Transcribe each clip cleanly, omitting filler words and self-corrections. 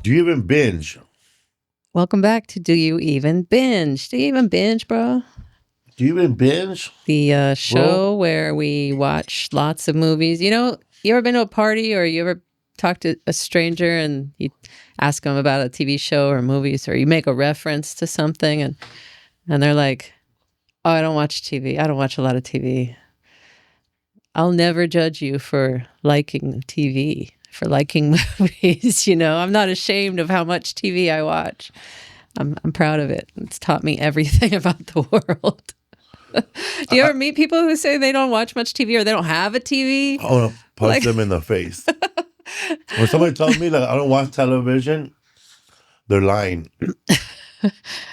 Do you even binge? Welcome back to Do You Even Binge? Do you even binge, bro? Do you even binge? The show where we watch lots of movies. You know, you ever been to a party or you ever talk to a stranger and you ask them about a TV show or movies, or you make a reference to something and they're like, oh, I don't watch TV. I don't watch a lot of TV. I'll never judge you for liking TV, for liking movies. You know, I'm not ashamed of how much TV I watch. I'm proud of it. It's taught me everything about the world. Do you ever meet people who say they don't watch much TV or they don't have a TV? I want to punch them in the face. When somebody tells me that I don't watch television, they're lying.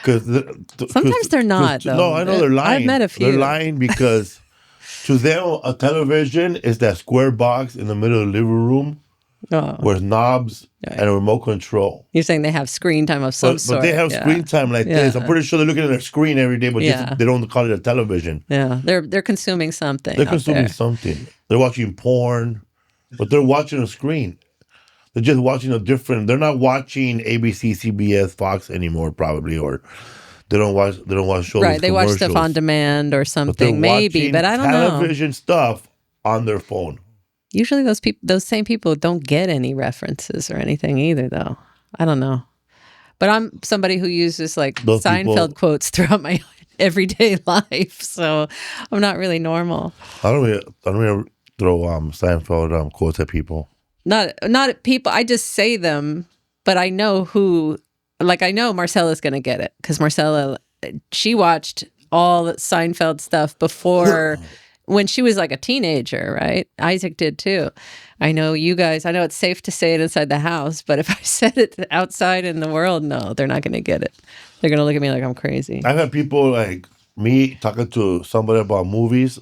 Sometimes they're not, though. No, I know they're lying. I've met a few. They're lying because to them, a television is that square box in the middle of the living room with knobs and a remote control. You're saying they have screen time of some sort. But they have screen time like this. I'm pretty sure they're looking at their screen every day, but they don't call it a television. Yeah, they're consuming something. They're consuming something. They're watching porn, but they're watching a screen. They're just watching a different. They're not watching ABC, CBS, Fox anymore, probably, or they don't watch shows. Right, they watch stuff on demand or something, maybe, but I don't know. Television stuff on their phone. Usually, those same people don't get any references or anything either, though. I don't know, but I'm somebody who uses like those Seinfeld quotes throughout my everyday life, so I'm not really normal. I don't really throw Seinfeld quotes at people. Not at people. I just say them, but I know who. Like, I know Marcella's going to get it because Marcella, she watched all the Seinfeld stuff before when she was like a teenager, right? Isaac did too. I know you guys, I know it's safe to say it inside the house, but if I said it outside in the world, no, they're not going to get it. They're going to look at me like I'm crazy. I've had people like me talking to somebody about movies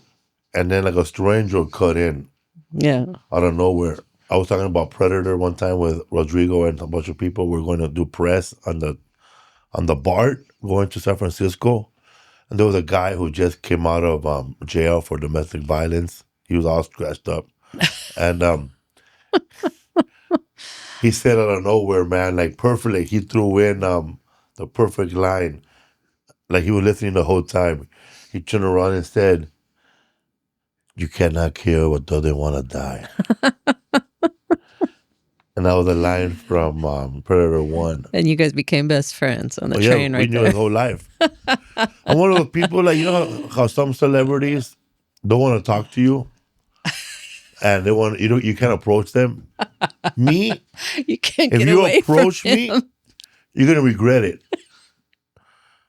and then like a stranger cut in. Yeah. Out of nowhere. I was talking about Predator one time with Rodrigo and a bunch of people. We're going to do press on the BART going to San Francisco. And there was a guy who just came out of jail for domestic violence. He was all scratched up. And he said out of nowhere, man, like perfectly, he threw in the perfect line. Like he was listening the whole time. He turned around and said, "You cannot kill what doesn't want to die." And that was a line from Predator 1. And you guys became best friends on the train right there. We knew his whole life. I'm one of those people, like, you know how some celebrities don't want to talk to you? And they want, you can't approach them. Me? You can't if get you away approach from me, him. you're going to regret it.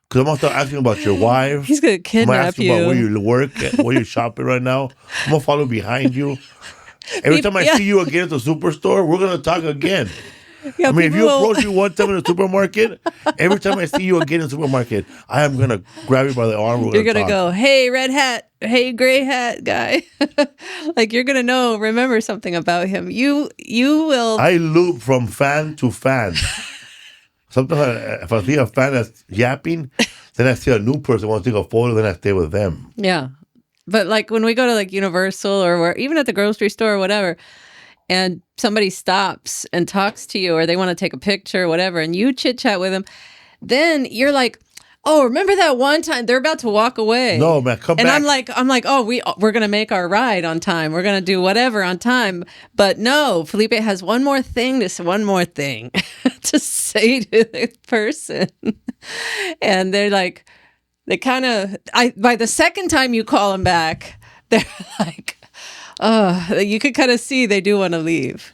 Because I'm going to start asking about your wife. He's going to kidnap you. About where you work, where you're shopping right now. I'm going to follow behind you. Every time I see you again at the superstore, we're going to talk again. Yeah, I mean, if you approach me one time in the supermarket, every time I see you again in the supermarket, I am going to grab you by the arm. You're going to go, hey, red hat, hey, gray hat guy. Like, you're going to remember something about him. You will. I loop from fan to fan. Sometimes if I see a fan that's yapping, then I see a new person wants to take a photo, then I stay with them. Yeah. But like when we go to like Universal or even at the grocery store or whatever, and somebody stops and talks to you or they want to take a picture or whatever, and you chit chat with them, then you're like, oh, remember that one time? They're about to walk away. No, man, come back. And I'm like, oh, we're going to make our ride on time. We're going to do whatever on time. But no, Felipe has one more thing to say to the person. And they're like, by the second time you call them back, they're like, you could kind of see they do want to leave.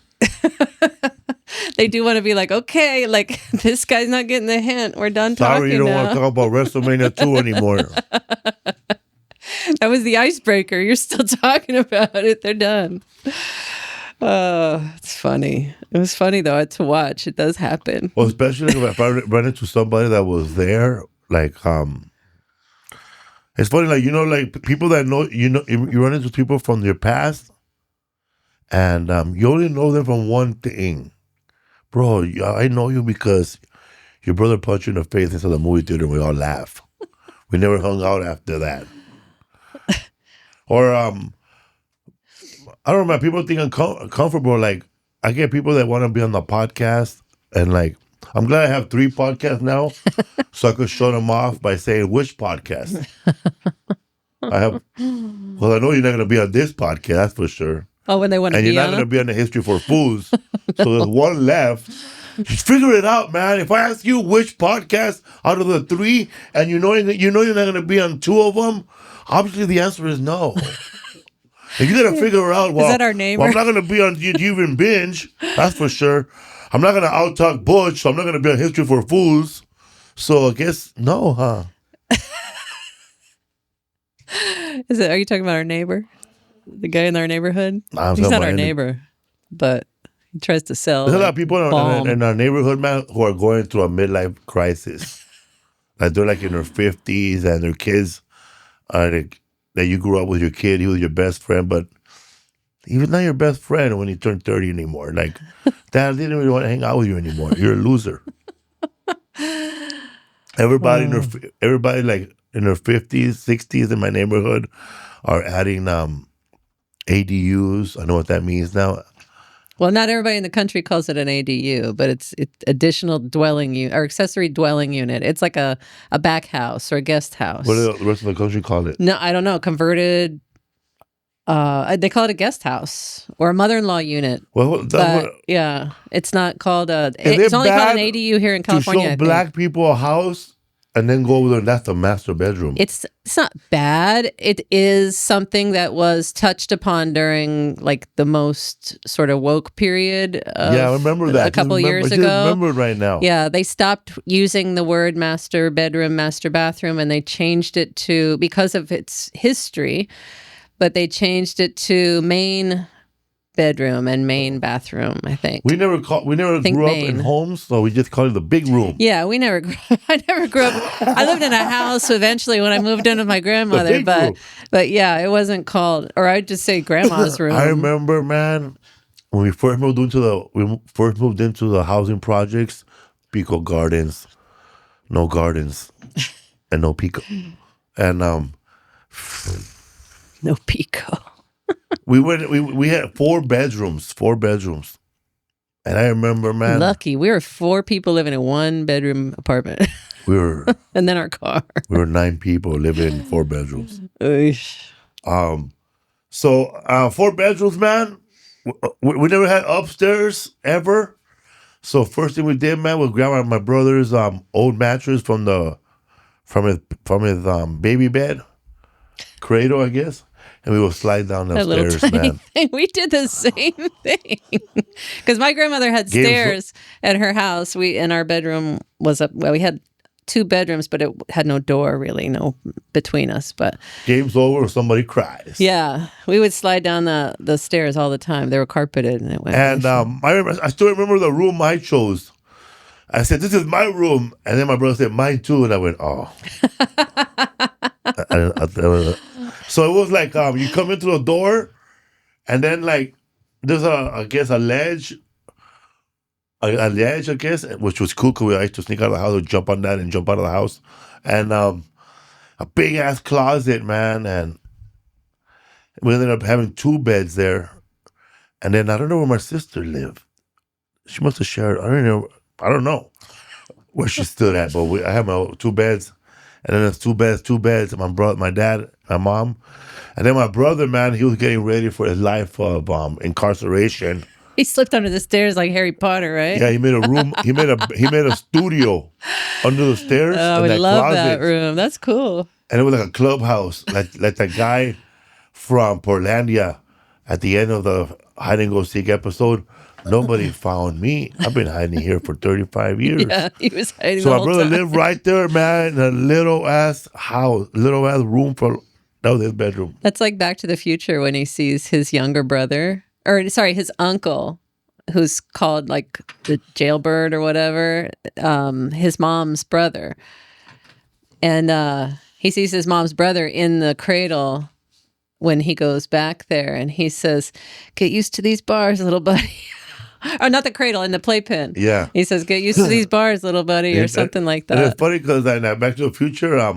They do want to be like, okay, like this guy's not getting the hint. We're done talking now. Sorry, you don't want to talk about WrestleMania 2 anymore. That was the icebreaker. You're still talking about it. They're done. It's funny. It was funny though to watch. It does happen. Well, especially if I run into somebody that was there, like it's funny, like, you know, like people that know, you run into people from your past, and you only know them from one thing. Bro, I know you because your brother punched you in the face inside the movie theater and we all laugh. We never hung out after that. Or, I don't know, man, people think I'm comfortable. Like, I get people that want to be on the podcast And like, I'm glad I have 3 podcasts now, so I could show them off by saying which podcast I have. Well, I know you're not going to be on this podcast, that's for sure. Oh, when they want to And you're be not on going to them? be on the History for Fools. So there's one left. Just figure it out, man. If I ask you which podcast out of the 3, and you know you're not going to be on 2 of them, obviously the answer is no. If you got to figure out, well, Is that our neighbor? well, I'm not going to be on You Even Binge, that's for sure. I'm not going to out-talk Butch, so I'm not going to be on History for Fools. So I guess no, huh? Are you talking about our neighbor? The guy in our neighborhood? I'm He's talking not about our neighbor, but he tries to sell. There's a lot like, of people balm. in our neighborhood, man, who are going through a midlife crisis. Like they're like in their 50s, and their kids are like, that you grew up with your kid, he was your best friend, but he was not your best friend when he turned 30 anymore. Like, Dad didn't really want to hang out with you anymore. You're a loser. Everybody everybody like in their 50s, 60s in my neighborhood are adding ADUs. I know what that means now. Well, not everybody in the country calls it an ADU, but it's additional dwelling unit or accessory dwelling unit. It's like a back house or a guest house. What do the rest of the country call it? No, I don't know. Converted. They call it a guest house or a mother-in-law unit. Well, But yeah, it's not called a. Is It's it only called an bad ADU here in to California. show I think. black people a house and then go over there and that's the master bedroom. It's not bad. It is something that was touched upon during like the most sort of woke period. Yeah, I remember that. A couple years I ago. just remember it right now. Yeah, they stopped using the word master bedroom, master bathroom, and they changed it to, because of its history, but they changed it to main bedroom and main bathroom, I think. We never Think grew up main. in homes, so we just call it the big room. Yeah, I never grew up. I lived in a house eventually when I moved in with my grandmother, big room. but yeah, it wasn't called, or I'd just say grandma's room. I remember, man, when we first moved into the housing projects, Pico Gardens, no gardens, and no Pico, and No Pico. we had 4 bedrooms, and I remember, man, Lucky. We were 4 people living in 1-bedroom apartment. we were And then our car. 9 people living in 4 bedrooms. Oosh. So 4 bedrooms, man. We never had upstairs ever. So first thing we did, man, was grab my brother's old mattress from his baby bed, cradle, I guess, and we would slide down the That little stairs, tiny man. thing. We did the same thing. Because my grandmother had Games- stairs at her house. And our bedroom was up. Well, we had 2 bedrooms, but it had no door really, no between us. But Game's over, somebody cries. yeah, we would slide down the stairs all the time. They were carpeted, and it went. And I still remember the room I chose. I said, "This is my room," and then my brother said, "Mine too," and I went, "Oh." So it was like you come into the door, and then like there's a ledge, a ledge, I guess, which was cool because I used to sneak out of the house, and jump on that, and jump out of the house, and a big ass closet, man, and we ended up having 2 beds there, and then I don't know where my sister lived. She must have shared. I don't know where she stood at, but I had my 2 beds. And then there's 2 beds, my brother, my dad, my mom. And then my brother, man, he was getting ready for his life of incarceration. He slipped under the stairs like Harry Potter, right? Yeah, he made a room, he made a studio under the stairs. Oh, in I that love closet. that room. That's cool. And it was like a clubhouse, like that guy from Portlandia at the end of the hide and go seek episode. Nobody found me. I've been hiding here for 35 years. Yeah, he was hiding So the my whole brother time. lived right there, man, in a little ass house, little ass room that was his bedroom. That's like Back to the Future when he sees his younger brother, or sorry, his uncle, who's called like the jailbird or whatever, his mom's brother. And he sees his mom's brother in the cradle when he goes back there, and he says, "Get used to these bars, little buddy." Or not the cradle, in the playpen. Yeah. He says, "Get used to these bars, little buddy," or something like And that. it's funny because Back to the Future, I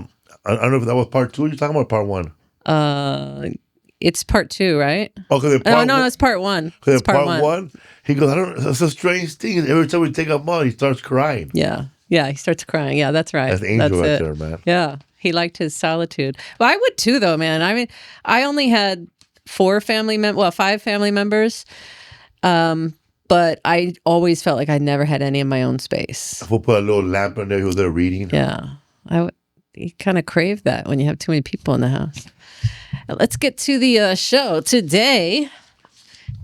don't know if that was part 2 you're talking about, part 1. It's part 2, right? Okay, No, it's part 1. It's part one. He goes, I don't. It's a strange thing. Every time we take him out, he starts crying. Yeah, he starts crying. Yeah, that's right. That's Angel right there, man. Yeah, he liked his solitude. Well, I would too, though, man. I mean, I only had 5 family members. But I always felt like I never had any of my own space. We'll put a little lamp in there. He was there reading. Yeah, you kind of crave that when you have too many people in the house. Let's get to the show today.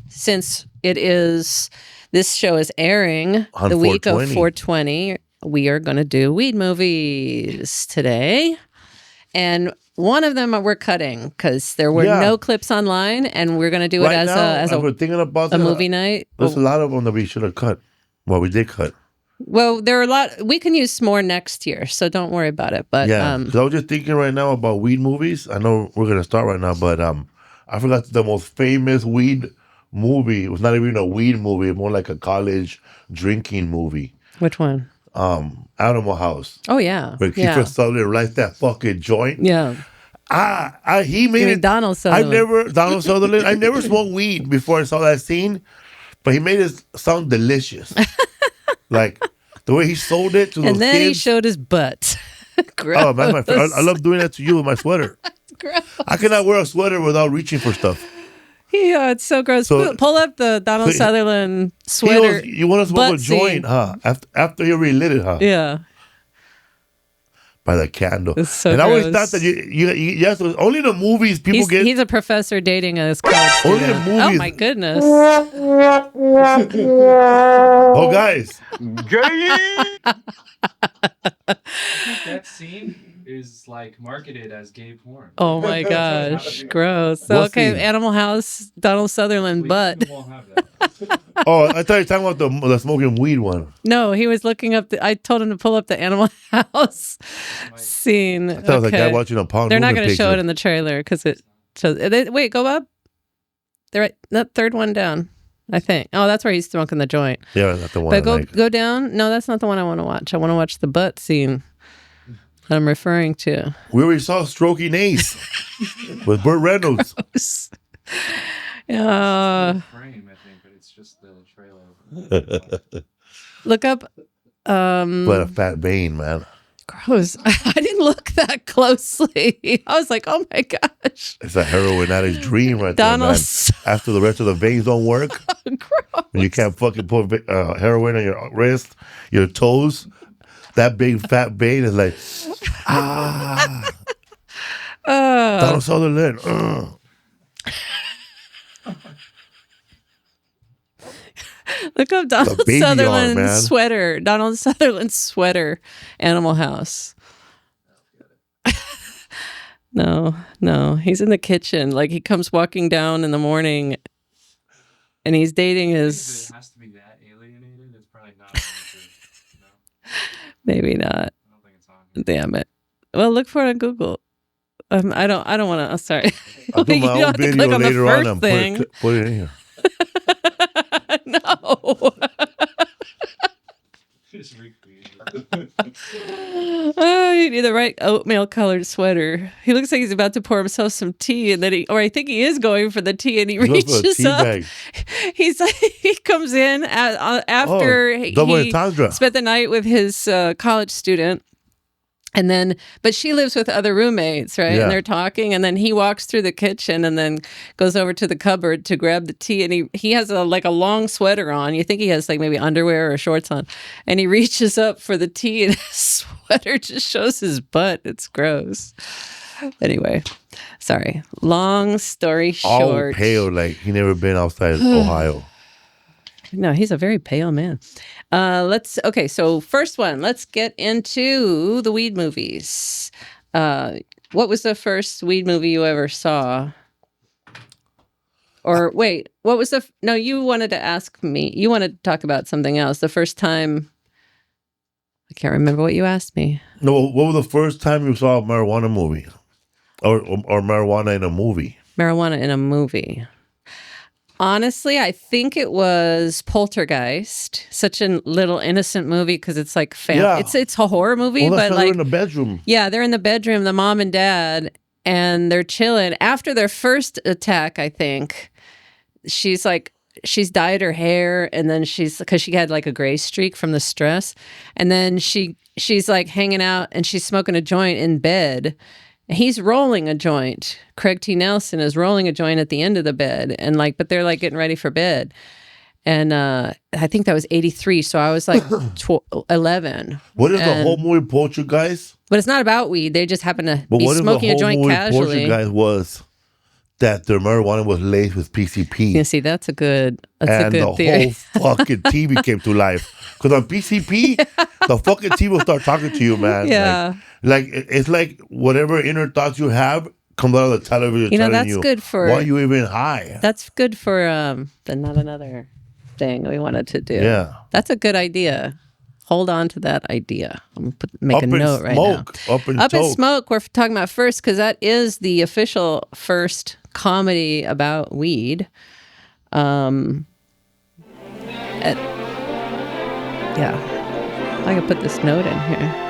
Since this show is airing on the week of 420. 420, we are going to do weed movies today. And one of them we're cutting because there were no clips online, and we're going to do it as we're thinking about a movie night. There's a lot of them that we should have cut. Well, we did cut. Well, there are a lot. We can use more next year, so don't worry about it. But yeah, because I was just thinking right now about weed movies. I know we're going to start right now, but I forgot the most famous weed movie. It was not even a weed movie. More like a college drinking movie. Which one? Animal House. Oh yeah, where Kiefer Sutherland lights that fucking joint. Yeah. He made it. Donald Sutherland. Donald Sutherland. I never smoked weed before I saw that scene, but he made it sound delicious. Like the way he sold it to those kids. And then he showed his butt. Gross. Oh man, I love doing that to you with my sweater. Gross. I cannot wear a sweater without reaching for stuff. Yeah, it's so gross. So, pull up the Donald Sutherland sweater. You want to smoke a joint, huh? After you relit it, huh? Yeah. By the candle. It's so and gross. I always thought that you have to, only the movies people get. He's a professor dating a college student. Only the movies. Oh my goodness. Oh guys. That scene is like marketed as gay porn. Oh my gosh, gross. What Okay, scene? Animal House, Donald Sutherland butt. Won't have that. Oh, I thought you were talking about the smoking weed one. No, he was looking up. I told him to pull up the Animal House scene. I thought it was a guy watching a porn. They're not going to show it in the trailer because it shows. Wait, go up. They're right. That third one down, I think. Oh, that's where he's smoking the joint. Yeah, that's the one. But go down. No, that's not the one I want to watch. I want to watch the butt scene that I'm referring to. We already saw Stroking Ace with Burt Reynolds. Yeah. Frame, I think, but it's just the trailer. Look up. What a fat vein, man. Gross. I didn't look that closely. I was like, oh my gosh. It's a heroin addict's dream right Donald there, man. After the rest of the veins don't work, Gross. and you can't fucking put heroin on your wrist, your toes, that big fat vein is like, Donald Sutherland. Look up Donald Sutherland's sweater. Donald Sutherland's sweater. Animal House. No. He's in the kitchen. Like he comes walking down in the morning and he's dating his... It has to be that alienated. It's probably not. Maybe not. I don't think it's on. Damn it. Well, look for it on Google. I don't want to... I'm sorry. I'll do my own video later on and put it in here. No. Just recreate Oh, you need the right oatmeal colored sweater. He looks like he's about to pour himself some tea, and then I think he is going for the tea, and he reaches up. Bag. He's like, he comes in after he spent the night with his college student. And then, but she lives with other roommates, right? Yeah. And they're talking, and then he walks through the kitchen and then goes over to the cupboard to grab the tea. And he has a long sweater on. You think he has like maybe underwear or shorts on. And he reaches up for the tea, and his sweater just shows his butt. It's gross. Anyway, sorry. Long story short. All pale, like he never been outside Ohio. No, he's a very pale man. So first one, let's get into the weed movies. What was the first weed movie you ever saw? Or wait, what was you wanted to ask me. You wanted to talk about something else. The first time, I can't remember what you asked me. No, what was the first time you saw a marijuana movie? Or marijuana in a movie? Marijuana in a movie. Honestly, I think it was Poltergeist. Such a little innocent movie because it's like family. Yeah. It's a horror movie, but like in the bedroom. Yeah, they're in the bedroom, the mom and dad, and they're chilling. After their first attack, I think, she's dyed her hair, and then because she had like a gray streak from the stress, and then she's like hanging out and she's smoking a joint in bed. He's rolling a joint. Craig T. Nelson is rolling a joint at the end of the bed, and but they're like getting ready for bed. And I think that was 83, so I was like 11. What if the whole movie Poltergeist? But it's not about weed. They just happen to be what smoking if the a joint whole movie casually. Poltergeist was that their marijuana was laced with PCP? You see, that's a good and theory. The whole fucking TV came to life. Because on PCP, the fucking TV will start talking to you, man. Yeah. Like it's like whatever inner thoughts you have comes out of the television. You know, that's good for. Why are you even high? That's good for the not another thing we wanted to do. Yeah. That's a good idea. Hold on to that idea. I'm gonna make a note right now. Up in Smoke. We're talking about first because that is the official first comedy about weed. Yeah, I can put this note in here.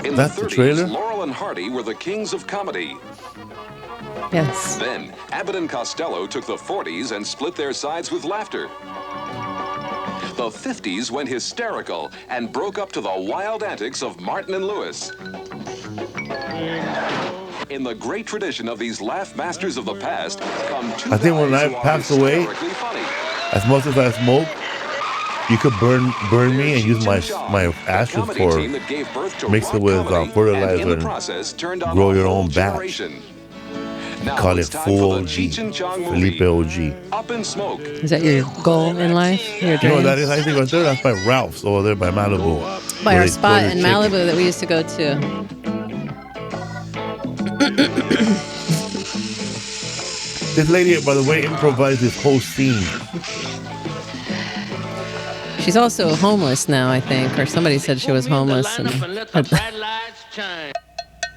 In That's the the 30s, trailer? Laurel and Hardy were the kings of comedy. Yes. Then, Abbott and Costello took the 40s and split their sides with laughter. The 50s went hysterical and broke up to the wild antics of Martin and Lewis. In the great tradition of these laugh masters of the past come two I think when guys I who are pass away, hysterically funny. as much as I smoke, you could burn me and use my ashes for mix it with fertilizer and grow your own batch. Call it full OG, Felipe OG. Up in smoke. Is that your goal in life? Your You know what dream? that is? I think right there, that's by Ralph's over there by Malibu. By where our they spot grill in their Malibu chicken. that we used to go to. This lady, by the way, improvised this whole scene. She's also homeless now, I think, or somebody said she was homeless and had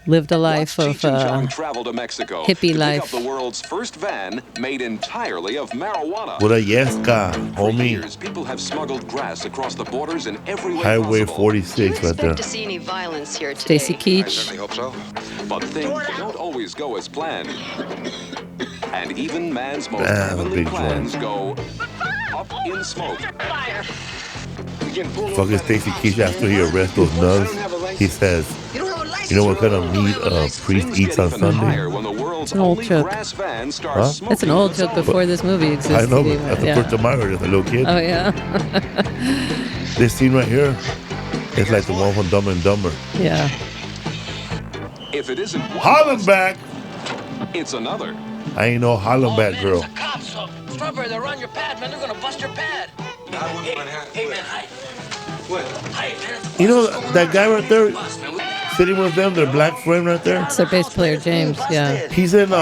lived a life of Cheech and Chong traveled to Mexico hippie to pick life. up the world's first van made entirely of marijuana. What a yesca, For homie. years, people have smuggled grass across the borders in every way Highway possible. 46 right there. to see any violence here today. Stacy Keach. hope so. But things don't always go as planned. And even man's most Ah, heavenly big plans go up in smoke. Fucking Stacy Keach, after he arrests those nuns, he says, you know what kind of meat a priest eats on Sunday? It's an old joke. Huh? That's an old joke before this movie existed. I know, but even. that's the Yeah. first time I heard it as a little kid. Oh, yeah. This scene right here, it's like the one from Dumb and Dumber. Yeah. If it isn't one Hollenbeck! it's another. I ain't no Hollenbeck girl. Cops, Strawberry, they're on your pad, man. They're gonna bust your pad. Hey, man, hi. What? Hi, man. You know that guy right there, sitting with them, their black friend right there? It's their bass player, James. Yeah. He's in, he's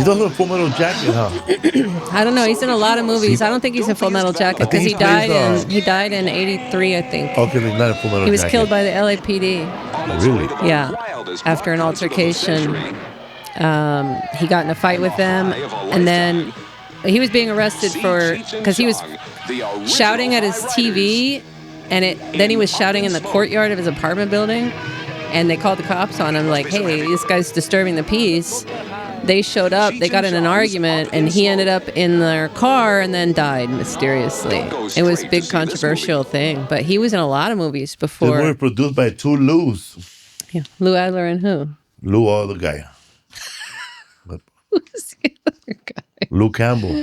also in Full Metal Jacket, huh? I don't know. He's in a lot of movies. I don't think he's in Full Metal Jacket I think because he died in '83, I think. Okay, he's not in Full Metal Jacket. He was killed by the LAPD. Really? Yeah. After an altercation, he got in a fight with them, and then he was being arrested because he was shouting at his TV, and then he was shouting in the courtyard of his apartment building, and they called the cops on him like, hey, this guy's disturbing the peace. They showed up, they got in an argument, and he ended up in their car and then died mysteriously. It was a big controversial thing, but he was in a lot of movies This before. movie produced by two Lou's. Yeah. Lou Adler and who? Lou Adler guy. Who's the other guy? Lou Campbell.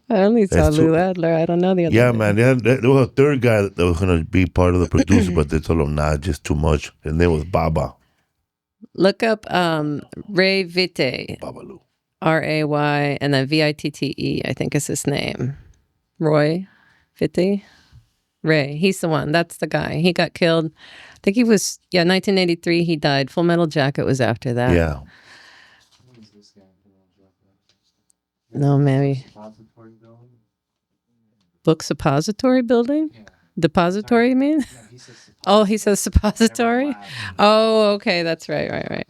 I only saw That's Lou true. Adler. I don't know the other Yeah, guy. man. There was a third guy that was going to be part of the producer, but they told him, nah, just too much. His name was Baba. Look up Ray Vitte, Baba Lou. Ray, and then Vitte, I think is his name. Roy Vitte? Ray. He's the one. That's the guy. He got killed. I think he was, 1983 he died. Full Metal Jacket was after that. Yeah. No, maybe. Book suppository building? Depository, you mean? Oh, he says suppository? Oh, okay. That's right.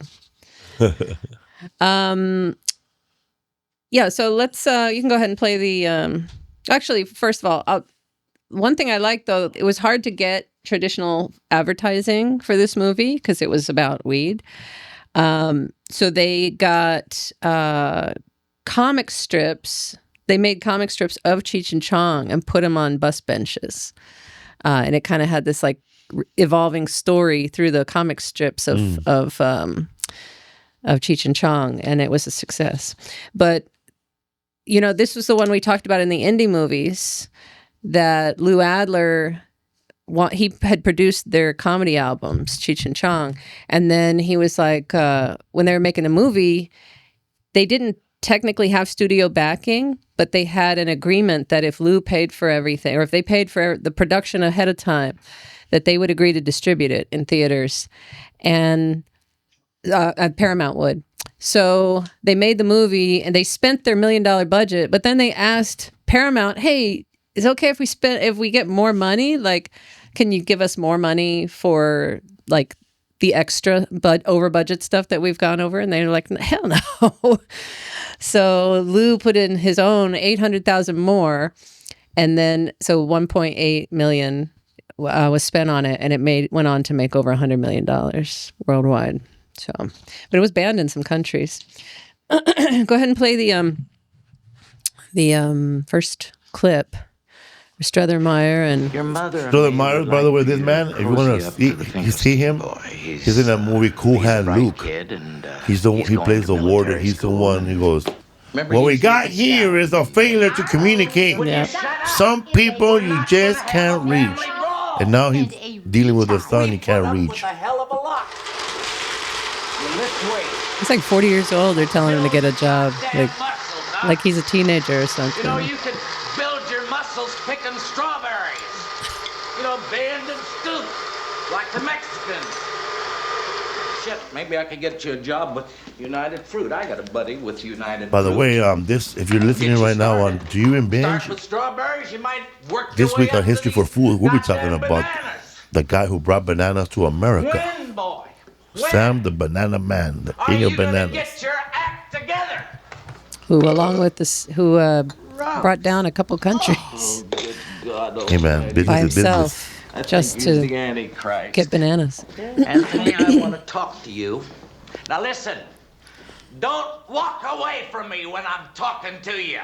Yeah, so let's, you can go ahead and play the Actually, first of all, one thing I liked, though, it was hard to get traditional advertising for this movie because it was about weed. So they got comic strips. They made comic strips of Cheech and Chong and put them on bus benches. And it kind of had this like evolving story through the comic strips of Cheech and Chong, and it was a success. But this was the one we talked about in the indie movies that Lou Adler. He had produced their comedy albums, Cheech and Chong, and then he was like, when they were making a movie, they didn't technically have studio backing, but they had an agreement that if Lou paid for everything, or if they paid for the production ahead of time, that they would agree to distribute it in theaters, and Paramount would. So they made the movie, and they spent their $1 million budget, but then they asked Paramount, "Hey, is it okay if we get more money? Like, can you give us more money for like the extra over budget stuff that we've gone over?" And they were like, "Hell no." So Lou put in his own $800,000 more, and then so $1.8 million was spent on it, and it went on to make over $100 million worldwide. So, but it was banned in some countries. Go ahead and play the first clip. Struther-Meyer and Your mother. Struther-Meyer, by the way, this man, if you want to see him, he's in that movie Cool Hand Luke. He plays the warden. He's the one who goes, "What we got here is a failure to communicate. Some people you just can't reach." And now he's dealing with a son he can't reach. He's like 40 years old. They're telling him to get a job, like he's a teenager or something. You could build your muscles picking strawberries. Bend and stoop like the Mexicans. Shit, maybe I could get you a job with United Fruit. I got a buddy with United Fruit. By the way, if you're listening right now on Do You Even Binge, this week on History for Fools, we'll be talking about the guy who brought bananas to America. Sam the Banana Man, the king of bananas. Get your act together. Who, along with this, brought down a couple countries. Hey man, business by is himself, business. just to get bananas. Anthony, I want to talk to you. Now listen, don't walk away from me when I'm talking to you.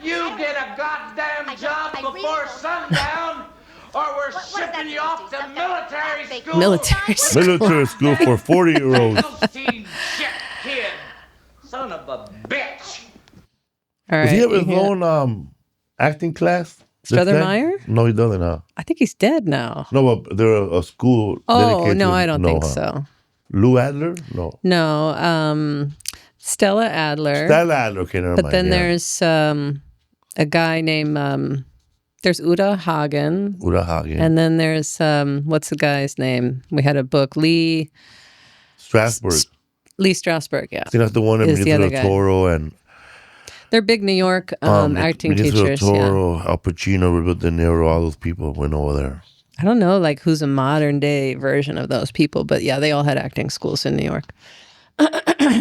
You get a goddamn job before sundown, or we're shipping you off to military school. Military school for 40-year-olds. Shit, kid. Son of a bitch. All right, Does he have his own acting class? Struther-Meyer? No, he doesn't. I think he's dead now. No, but they're a school. Oh, no, I don't think so. Lou Adler? No. No, Stella Adler. Stella Adler, okay, never mind. But then there's a guy named, there's Uta Hagen. Uta Hagen. And then there's, what's the guy's name? We had a book, Lee Strasberg, yeah. I think that's the one in Benicio del Toro and... They're big New York acting teachers. Toro, Al Pacino, Robert De Niro, all those people went over there. I don't know, like who's a modern day version of those people, but yeah, they all had acting schools in New York. Funny,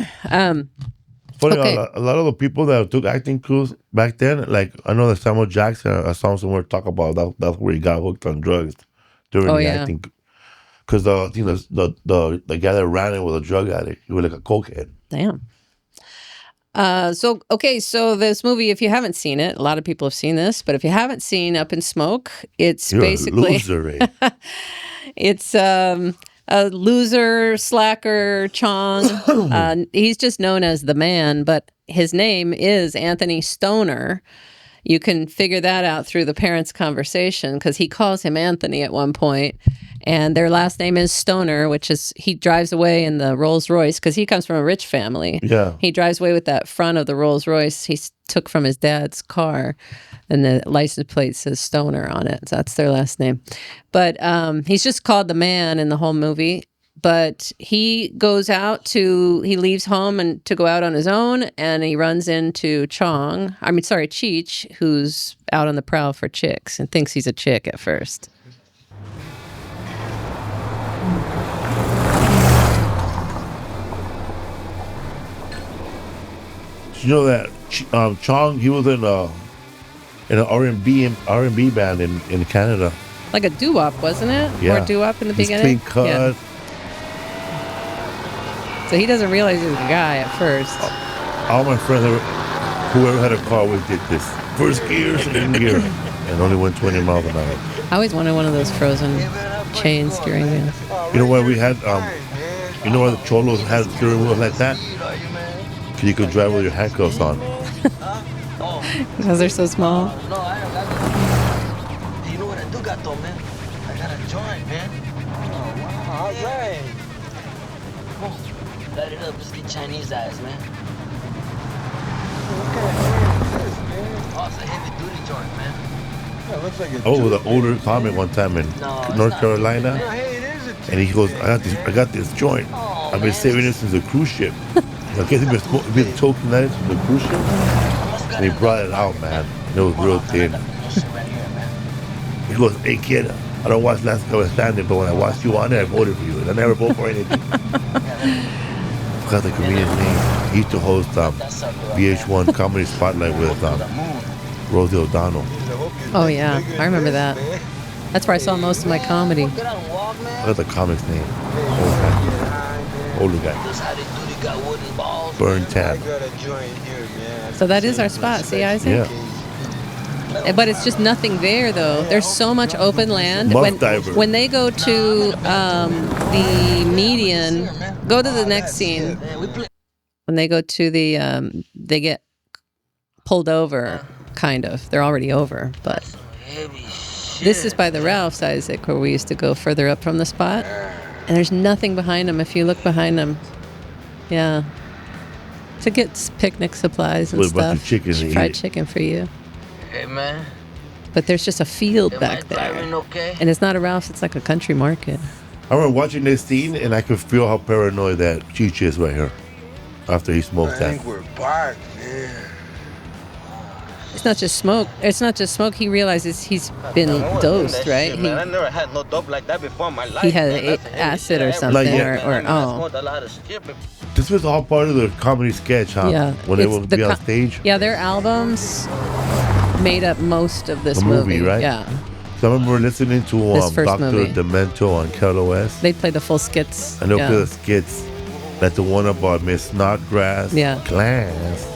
okay. a lot of the people that took acting schools back then, like I know that Samuel Jackson, I saw somewhere talk about that's where he got hooked on drugs during the acting. Because I think the guy that ran it was a drug addict. He was like a cokehead. Damn. So this movie, if you haven't seen it, a lot of people have seen this, but if you haven't seen Up in Smoke, it's basically a loser, eh? It's a loser, slacker, Chong. He's just known as the man, but his name is Anthony Stoner. You can figure that out through the parents' conversation because he calls him Anthony at one point, and their last name is Stoner, which is he drives away in the Rolls Royce because he comes from a rich family. Yeah, he drives away with that front of the Rolls Royce he took from his dad's car, and the license plate says Stoner on it. So that's their last name, but he's just called the man in the whole movie. But he leaves home and to go out on his own, and he runs into Cheech, who's out on the prowl for chicks and thinks he's a chick at first. You know that Chong, he was in in an R&B band in Canada. Like a doo-wop, wasn't it? Yeah. Or doo-wop in the He's beginning? clean cut. Yeah. So he doesn't realize he's a guy at first. All my friends, whoever had a car, always did this. First gear, second gear. And only went 20 miles an hour. I always wanted one of those frozen chain steering wheels. You know why we had, you know why the Cholos had steering wheels like that? Because you could drive with your handcuffs on. Because they're so small. No, I don't got that. You know what I do got though, man? I got a joint, man. Oh, wow. All right. Come on. Light it up. Let's get Chinese eyes, man. Oh, it's a heavy duty joint, man. Yeah, it looks like it's Oh, the older comment one time in North Carolina. Hey, it is a And he goes, I got this joint. I've been saving it since the cruise ship. I guess he's been toking that into the cruise ship. And he brought it out, man. And it was real thin. He goes, hey kid, I don't watch Last Cover Standing, but when I watched you on it, I voted for you. And I never vote for anything. Forgot the comedian's name. He used to host VH1 Comedy Spotlight with Rosie O'Donnell. Oh, yeah. I remember that. That's where I saw most of my comedy. What's the comic's name? Older guy. Burn Tan. So that is our spot. See, Isaac? Yeah. But it's just nothing there, though. There's so much open land. Muff diver. When they go to the median, go to the next scene. When they go to the, they get pulled over, kind of. They're already over, but this is by the Ralphs, Isaac, where we used to go further up from the spot. And there's nothing behind them. If you look behind them, yeah. To get picnic supplies and With a bunch of stuff. chicken to eat Fried it. chicken for you. Hey, man. But there's just a field Am back I there. driving okay? And it's not a Ralph's, it's like a country market. I remember watching this scene and I could feel how paranoid that Cheech is right here. After he smokes I that. think we're parked, man. It's not just smoke. It's not just smoke. He realizes he's been dosed, right? I never had no dope like that before in my life. He had man. That's the acid heaviest or shit I something, ever Like, did, or man. I oh. smoked a lot of shit, but This was all part of the comedy sketch, huh? Yeah. When they It's would the be on co- stage. Yeah, their albums made up most of this The movie, right? Yeah. So I remember listening to This first Dr. movie. Demento on KLOS. They play the full skits. And they'll yeah. play the skits. Like the one about Miss Snodgrass. Yeah. Glass.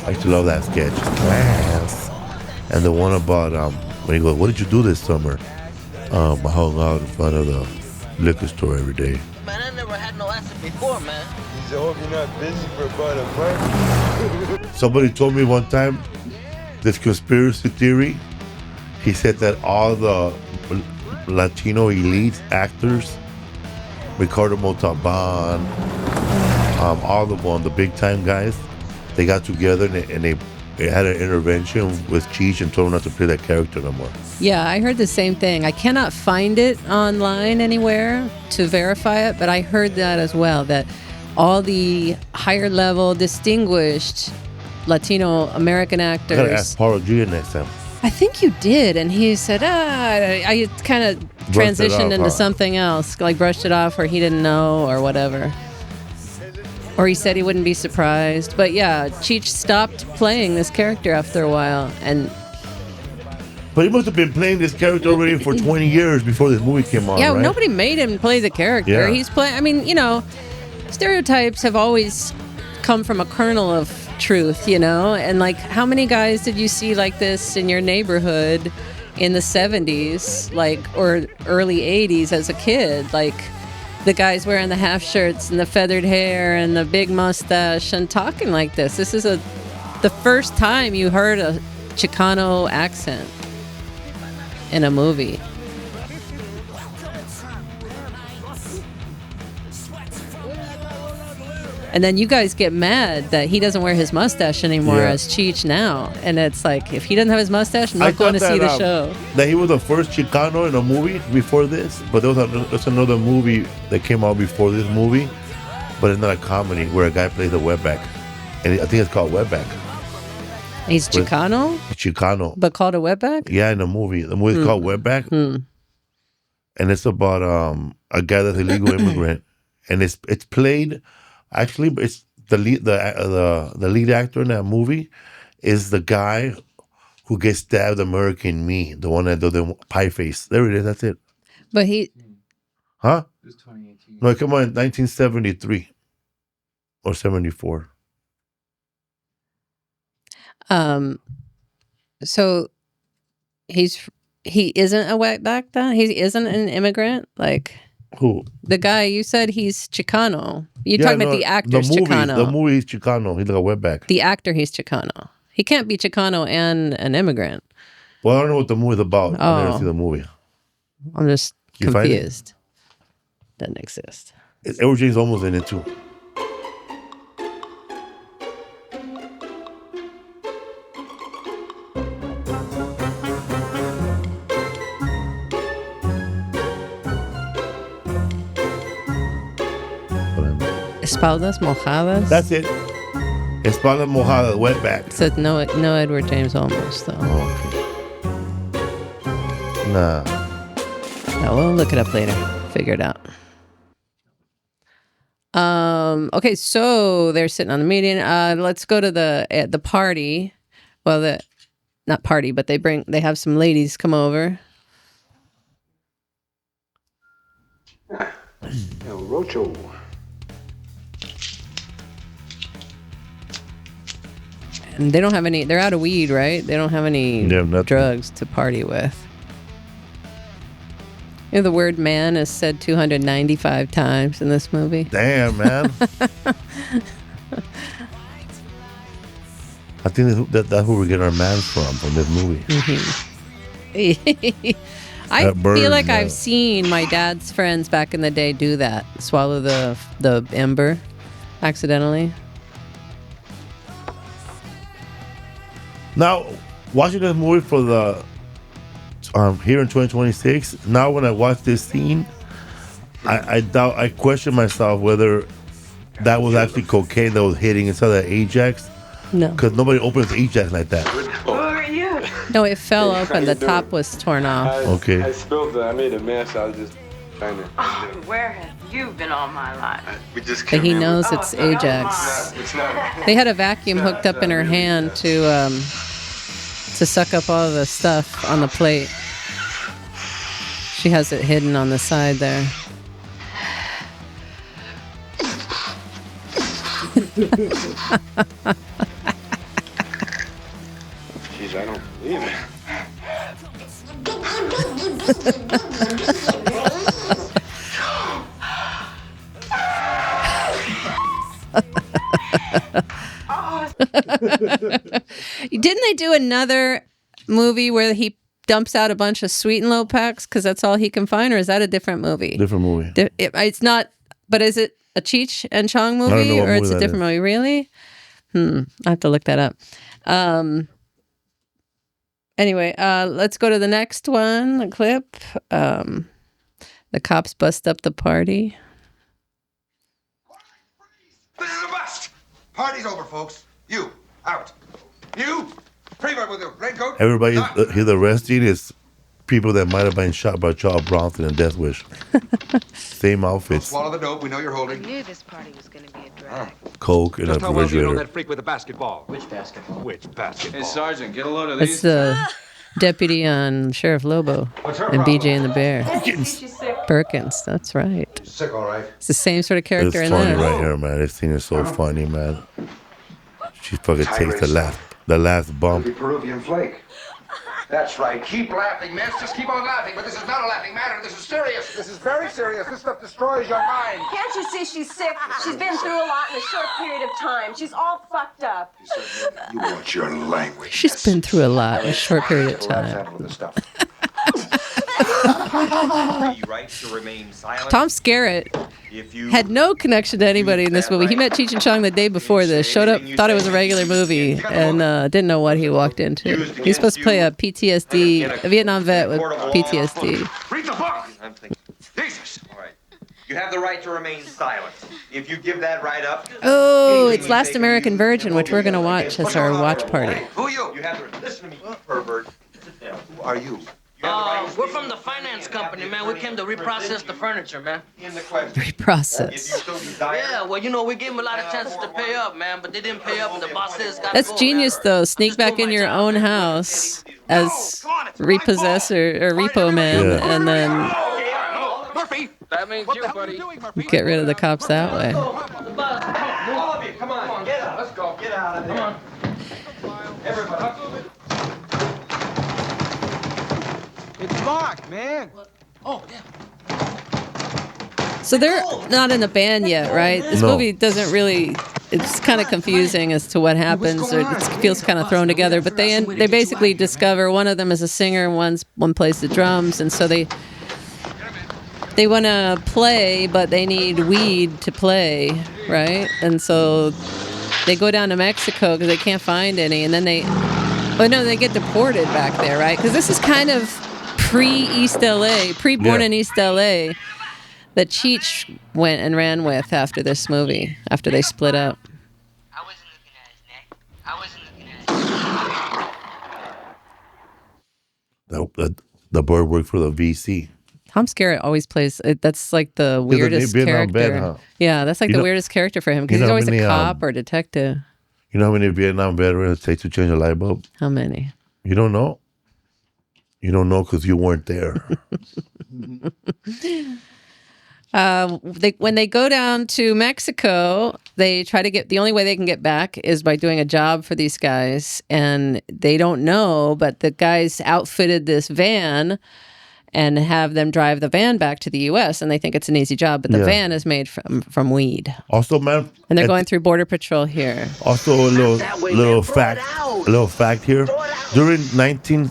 I used to love that sketch. Glass. And the one about when he goes, what did you do this summer? I hung out in front of the liquor store every day. man, I never had no acid before, man. He said, hope you're not busy for about a month. Somebody told me one time this conspiracy theory. He said that all the Latino elite actors, Ricardo Montalban, all the big time guys, they got together and they had an intervention with Cheech and told him not to play that character no more. Yeah, I heard the same thing. I cannot find it online anywhere to verify it, but I heard that as well, that all the higher level, distinguished Latino American I gotta actors. ask Paulo G next time. I think you did, and he said, I kind of Brushed it transitioned off, into huh? something else, like brushed it off, or he didn't know, or whatever. Or he said he wouldn't be surprised. But yeah, Cheech stopped playing this character after a while, and But he must have been playing this character already for 20 years before this movie came on, yeah, right? nobody made him play the character. Yeah. He's playing. I mean, stereotypes have always come from a kernel of truth, and like, how many guys did you see like this in your neighborhood in the 70s, like, or early 80s as a kid? Like, the guys wearing the half shirts and the feathered hair and the big mustache and talking like this. This is the first time you heard a Chicano accent in a movie. And then you guys get mad that he doesn't wear his mustache anymore Yeah. as Cheech now. And it's like, if he doesn't have his mustache, I'm not going to see the show. That he was the first Chicano in a movie before this, but there's another movie that came out before this movie, but it's not a comedy where a guy plays a wetback, and I think it's called Wetback. He's Chicano, Chicano. but called a wetback? Yeah, in the movie. The movie's called Wetback, and it's about a guy that's a legal immigrant, and it's played. Actually, it's the lead actor in that movie is the guy who gets stabbed, American Me, the one that did the pie face. There it is. That's it. But he, Huh? It was 2018. No, come on, 1973 or 74. so he isn't a wetback then? He isn't an immigrant? Like Who? the guy you said he's Chicano. You're talking about the actor's Chicano. The movie is Chicano. He's like a wetback. The actor, he's Chicano. He can't be Chicano and an immigrant. Well, I don't know what the movie's about. I never see the movie. I'm just You find it? confused. Doesn't exist. Edward James almost in it too. Espaldas mojadas. That's it. Espada mojada, wetback. Said no Edward James Olmos though. Okay. Nah. No, we'll look it up later. Figure it out. Okay, so they're sitting on the meeting. Let's go to the party. Well, not party, but they have some ladies come over. El Rocho. And they don't have any. They're out of weed, right? They don't have any nothing. drugs to party with. You know, the word "man" is said 295 times in this movie. Damn, man. I think that's where we get our man from this movie. I That burns, feel like man. I've seen my dad's friends back in the day do that. Swallow the ember accidentally. Now, watching this movie for the here in 2026, now when I watch this scene, I question myself whether that was actually cocaine that was hitting inside that Ajax. No. Because nobody opens Ajax like that. Who are you? No, it fell How open. you The top doing? was torn off. Okay. I spilled I made a mess. I was just trying to. Where have you been all my life? We just But came he in. knows it's Ajax. It's not. They had a vacuum hooked up in her hand to suck up all the stuff on the plate. She has it hidden on the side there. Jeez, I don't believe it. Didn't they do another movie where he dumps out a bunch of sweet and low packs because that's all he can find, or is that a different movie? Different movie. It's not, but is it a Cheech and Chong don't know movie, what or it's movie a that different is. movie? Really? I have to look that up. Anyway, let's go to the next one. The clip. The cops bust up the party. This is a bust. Party's over, folks. You, out. You, prevert with your raincoat. Everybody Ah. he's arresting is people that might have been shot by Charles Bronson in Death Wish. Same outfits. Swallow the dope we know you're holding. Knew this party was going to be a drag. Coke in a Just how well do you know refrigerator. that freak with the basketball? Which basketball? Which basketball? Hey, Sergeant, get a load of That's these. the deputy on Sheriff Lobo What's her and problem? BJ and the Bear. She's sick. Perkins. That's right. She's sick, all right. It's the same sort of It's character in funny there. right here, man. This scene is so funny, man. She fucking takes the last bump. The Peruvian flake. That's right. Keep laughing, miss. Just keep on laughing. But this is not a laughing matter. This is serious. This is very serious. This stuff destroys your mind. Can't you see she's sick? She's been through a lot in a short period of time. She's all fucked up. You want your language. She's been through a lot in a short period of time. The right to remain silent. Tom Skerritt If you had no connection to anybody in this movie. He met Cheech and Chong the day before this, showed up, thought it was a regular movie, and didn't know what he walked into. He's supposed to play a PTSD, a Vietnam vet with PTSD. Read the book. I'm thinking. Jesus. All right. You have the right to remain silent. If you give that right up. Oh, anything it's we Last take American you Virgin, will which be we're going to used watch against as you. our watch party. Who are you? You have to listen to me, you pervert. Sit down. Who are you? We're from the finance company, man. We came to reprocess the furniture, man. Reprocess. Yeah, well, you know, we gave them a lot of chances to pay up, man, but they didn't pay up, and the boss says got That's genius, though. Sneak back in your own house as repossessor or repo man, and then That means you, buddy. get rid of the cops that way. All of you, come on, get out. Let's go. Get out of there. Come on. Everybody. It's locked, man. Oh, yeah. So they're not in a band yet, right? This movie doesn't really. It's kind of confusing as to what happens, or it feels kind of thrown together. But they basically discover one of them is a singer, and one plays the drums, and so they want to play, but they need weed to play, right? And so they go down to Mexico because they can't find any, and then they get deported back there, right? Because this is kind of pre-East LA, pre-Born in East LA, that Cheech went and ran with after this movie, after they split up. I wasn't looking at his neck. I wasn't looking at his The boy worked for the VC. Tom Skerritt always plays. That's like the weirdest character. Bed, huh? Yeah, that's like the weirdest character for him because he's always a cop or detective. You know how many Vietnam veterans it takes to change a light bulb? How many? You don't know? You don't know because you weren't there. When they go down to Mexico, they try to get, the only way they can get back is by doing a job for these guys. And they don't know, but the guys outfitted this van and have them drive the van back to the U.S. And they think it's an easy job, but the van is made from weed. Also, man. And they're going through Border Patrol here. Also, a little fact here. During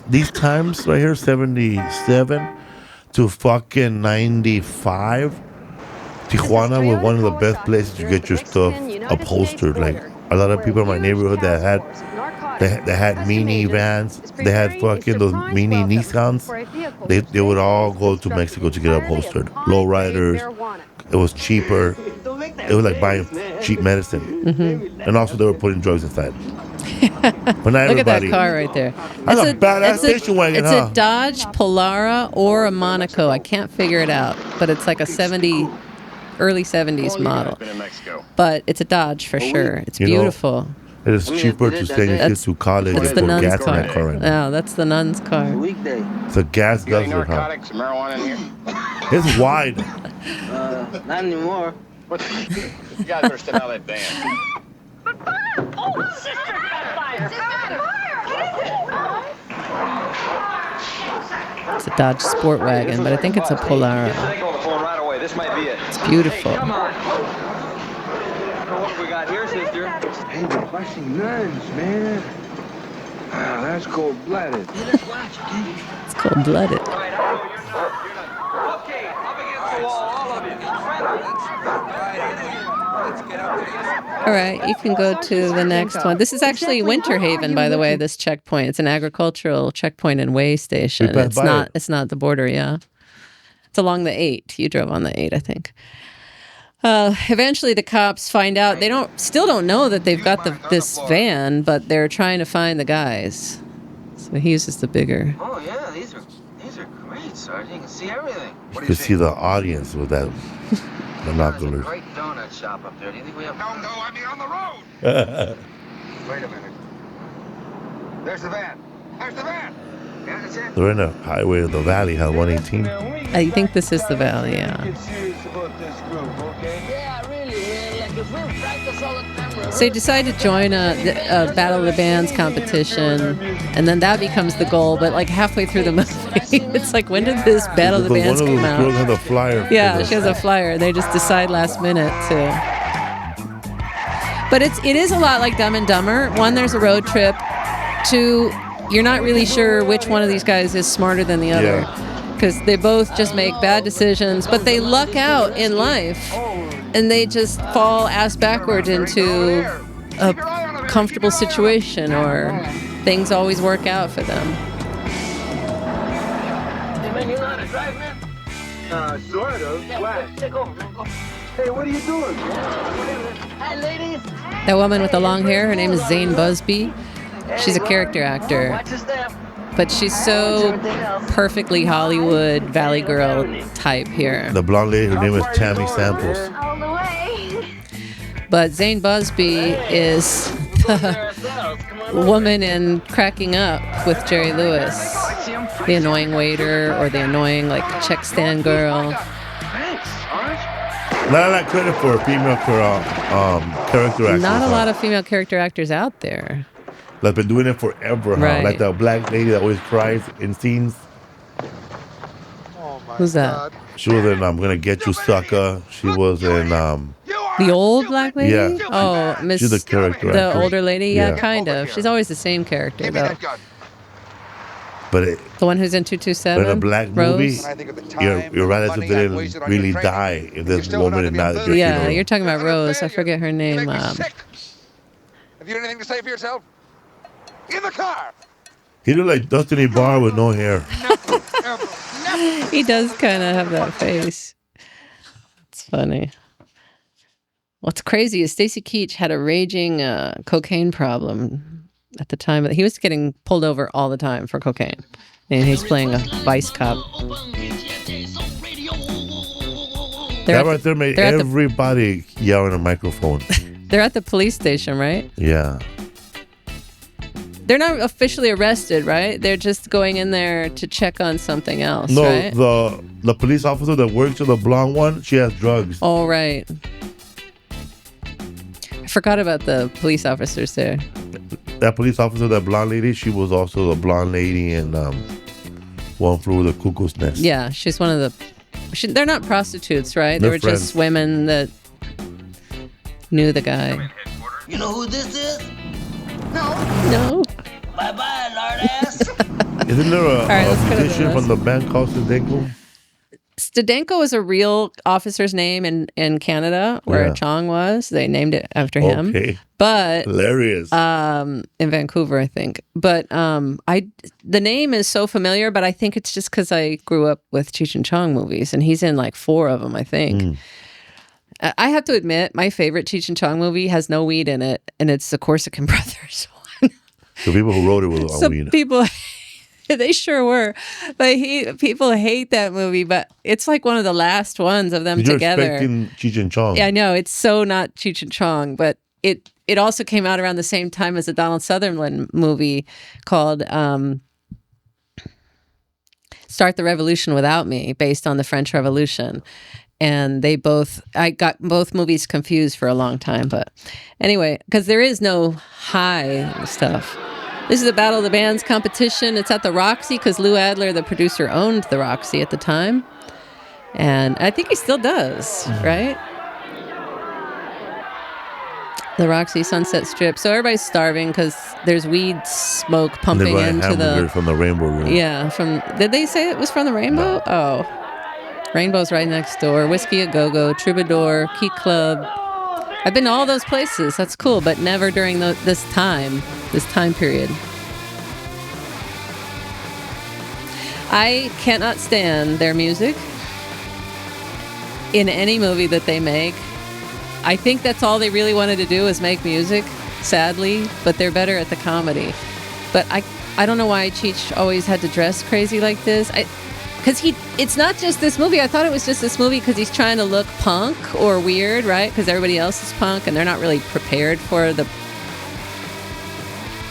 these times right here, 77 to fucking 95, Tijuana was one of the best places to get your stuff upholstered. Like a lot of people in my neighborhood that had minivans, they had fucking those mini Nissans. They would all go to Mexico to get upholstered. Lowriders. It was cheaper. It was like buying cheap medicine. Mm-hmm. And also they were putting drugs inside. But not Look at that everybody. car right there. That's a badass station wagon, It's huh? a Dodge Polara or a Monaco. I can't figure it out, but it's like a early 70s model. But it's a Dodge for sure. It's beautiful. It is cheaper to send your kids to college That's and the put nun's gas in car. that car right now. No, that's the nun's car. It's a gas guzzler, huh? marijuana in here? It's wide. Not anymore. You guys better step out of that van. Oh, sister, fire! It's a Dodge Sport Wagon, but I think it's a Polara. This might be it. It's beautiful. Come on. What have we got here, sister? Hey, they're busting nuns, man. Wow, that's cold-blooded. It's cold-blooded. Okay, up against the wall, all of you. All right, you can go to the next one. This is actually Winter Haven, by the way, this checkpoint. It's an agricultural checkpoint and way station. It's not the border, yeah. It's along the 8. You drove on the 8, I think. Eventually, the cops find out. They still don't know that they've got this van, but they're trying to find the guys. So he uses the bigger. Oh, yeah, these are great, Sergeant. You can see everything. You can see the audience with that binoculars. Great donut shop up there. Do you think we have... No, I mean on the road. Wait a minute. There's the van. There's the van. Yeah, that's it. They're in the highway of the valley, huh? 118. I think this is the valley, yeah. Get serious about this group, okay? Yeah, really, man. Like, if we practice all the time... So they decide to join a Battle of the Bands competition, and then that becomes the goal. But like halfway through the movie, it's like, when did this Battle of the Bands come out? One of those girls had a flyer. Yeah, she has a flyer. They just decide last minute to. But it is a lot like Dumb and Dumber. One, there's a road trip. Two, you're not really sure which one of these guys is smarter than the other, because they both just make bad decisions, but they luck out in life, and they just fall ass backwards into a comfortable situation, or things always work out for them. Hey, man, you know how to drive, man? Sort of. What? Take over, man. Go. Hey, what are you doing? Hi, ladies. That woman with the long hair, her name is Zane Busby. She's a character actor, Watch your step. but she's so perfectly Hollywood Valley Girl type here. The blonde lady, her name is Tammy Samples. All the way. But Zane Busby is the woman in Cracking Up with Jerry Lewis. The annoying waiter or the annoying like check stand girl. Not a lot of credit for a female character actor. Not a lot of female character actors out there. They've been doing it forever, huh? Right. Like the black lady that always cries in scenes. Who's that? She was in I'm Gonna Get You, Sucker. She was in The old black lady? Yeah. Oh, Miss. She's the character The actress. older lady? Yeah, Yeah. kind of. She's always the same character, though. But it, The one who's in 227? in a black movie, your relatives didn't really die if this woman is not at your Yeah, funeral. you're talking about Rose. I forget her name. Have you anything to say for yourself? In the car! He looked like Dustin Ibarra with no hair. He does kind of have that face. It's funny. What's crazy is Stacy Keach had a raging cocaine problem at the time. He was getting pulled over all the time for cocaine. And he's playing a vice cop. That right there made everybody yell in a microphone. They're at the police station, right? Yeah. They're not officially arrested, right? They're just going in there to check on something else, No, right? the police officer that works with the blonde one, she has drugs. Oh, right. I forgot about the police officers there. That police officer, that blonde lady, she was also the blonde lady in One Flew Over the Cuckoo's Nest. Yeah, she's one of the... they're not prostitutes, right? They They're were friends. just women that knew the guy. You know who this is? No. Bye-bye, lard ass. Isn't there a, right, let's go to the musician list. from the band called Stadenko? Stadenko is a real officer's name in Canada, where Yeah. Chong was. They named it after him. Okay. But Hilarious. in Vancouver, I think. But the name is so familiar, but I think it's just because I grew up with Cheech and Chong movies, and he's in like 4 of them, I think. I have to admit, my favorite Cheech and Chong movie has no weed in it, and it's the Corsican Brothers. The people who wrote it were on Some weed. people, they sure were, but people hate that movie. But it's like one of the last ones of them You're together. expecting Cheech and Chong. Yeah, I know it's so not Cheech and Chong, but it also came out around the same time as a Donald Sutherland movie called "Start the Revolution Without Me," based on the French Revolution. And I got both movies confused for a long time. But anyway, because there is no high stuff. This is a Battle of the Bands competition. It's at the Roxy because Lou Adler, the producer, owned the Roxy at the time. And I think he still does, right? The Roxy Sunset Strip. So everybody's starving because there's weed smoke And pumping they buy into hamburgers the... from the Rainbow Room. Yeah, did they say it was from the Rainbow? No. Oh. Rainbow's right next door. Whiskey A Go-Go, Troubadour, Key Club. I've been to all those places. That's cool, but never during this time period. I cannot stand their music in any movie that they make. I think that's all they really wanted to do is make music, sadly, but they're better at the comedy. But I don't know why Cheech always had to dress crazy like this. Because it's not just this movie. I thought it was just this movie because he's trying to look punk or weird, right? Because everybody else is punk and they're not really prepared for the...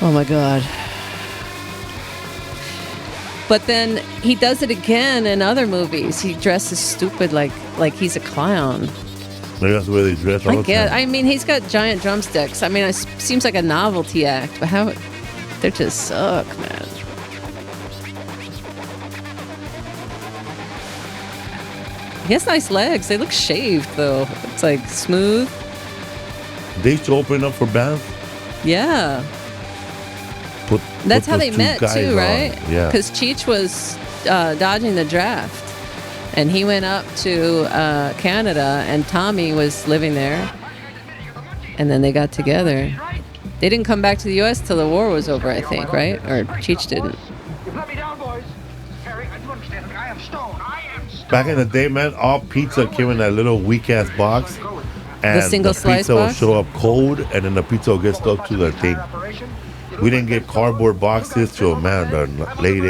Oh my God. But then he does it again in other movies. He dresses stupid like he's a clown. Maybe that's the way they dress all the time. I mean, he's got giant drumsticks. I mean, it seems like a novelty act, but they just suck, man. He has nice legs. They look shaved, though. It's like smooth. They used to open up for bands. Yeah. Put That's how those they two met, guys too, on. right? Yeah. Because Cheech was dodging the draft. And he went up to Canada, and Tommy was living there. And then they got together. They didn't come back to the U.S. till the war was over, I think, right? Or Cheech didn't. You put me down, boys. Harry, I do understand. I am stone. Back in the day, man, all pizza came in that little weak-ass box. And The single slice pizza will box? show up cold, and then the pizza will get stuck to the thing. We didn't get cardboard boxes till, man, the late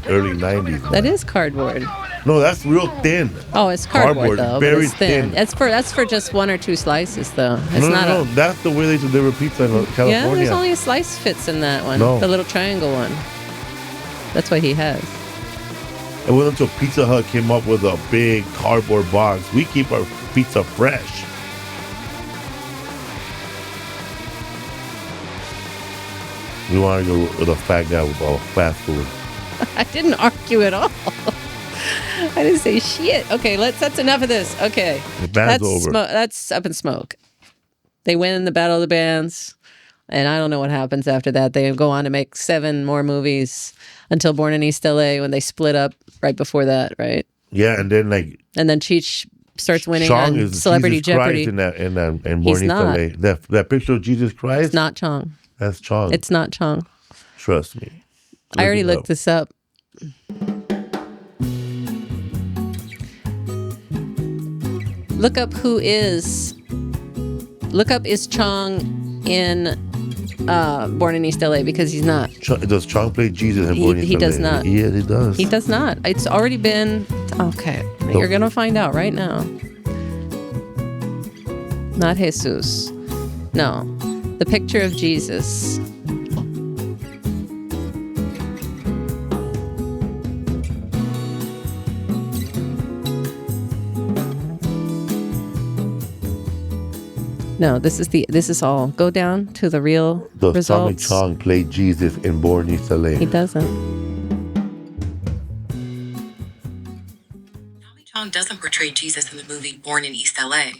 early 90s. Man. That is cardboard. No, that's real thin. Oh, it's cardboard though. Very but it's thin. thin. That's for just 1 or 2 slices though. It's No. That's the way they deliver pizza in California. Yeah, there's only a slice fits in that one. No. The little triangle one. That's what he has. It wasn't until Pizza Hut came up with a big cardboard box. We keep our pizza fresh. We want to go with a fat guy with all fast food. I didn't argue at all. I didn't say shit. Okay, that's enough of this. Okay. The band's over. That's Up in Smoke. They win the Battle of the Bands, and I don't know what happens after that. They go on to make 7 more movies until Born in East LA when they split up right before that, right? Yeah, and then And then Cheech starts winning Chong on is Celebrity Jesus Jeopardy. Christ in Born in East LA. That picture of Jesus Christ? It's not Chong. That's Chong. It's not Chong. Trust me. I already looked this up. Look up is Chong in Born in East LA because he's not. Does Chong play Jesus in Born in East LA? He does not. Yeah, he does. He does not. It's already been. Okay. You're going to find out right now. Not Jesus. No. The picture of Jesus. No, this is all. Go down to the real Does Tommy results. Chong play Jesus in Born in East LA? He doesn't. Tommy Chong doesn't portray Jesus in the movie Born in East LA.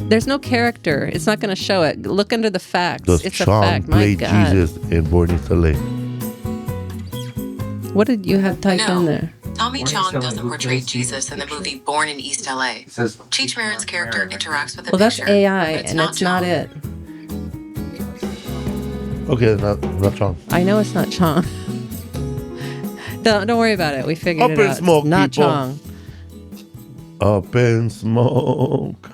There's no character. It's not going to show it. Look under the facts. Does It's Chong a fact. My play God. Jesus in Born in East LA? What did you have typed in there? Tommy Chong doesn't portray Jesus in the movie Born in East LA. Cheech Marin's character interacts with the Well, that's picture, AI, but and it's not it. Okay, not Chong. I know it's not Chong. Don't worry about it. We figured Up it in out. smoke, It's not people. Chong. Up in smoke.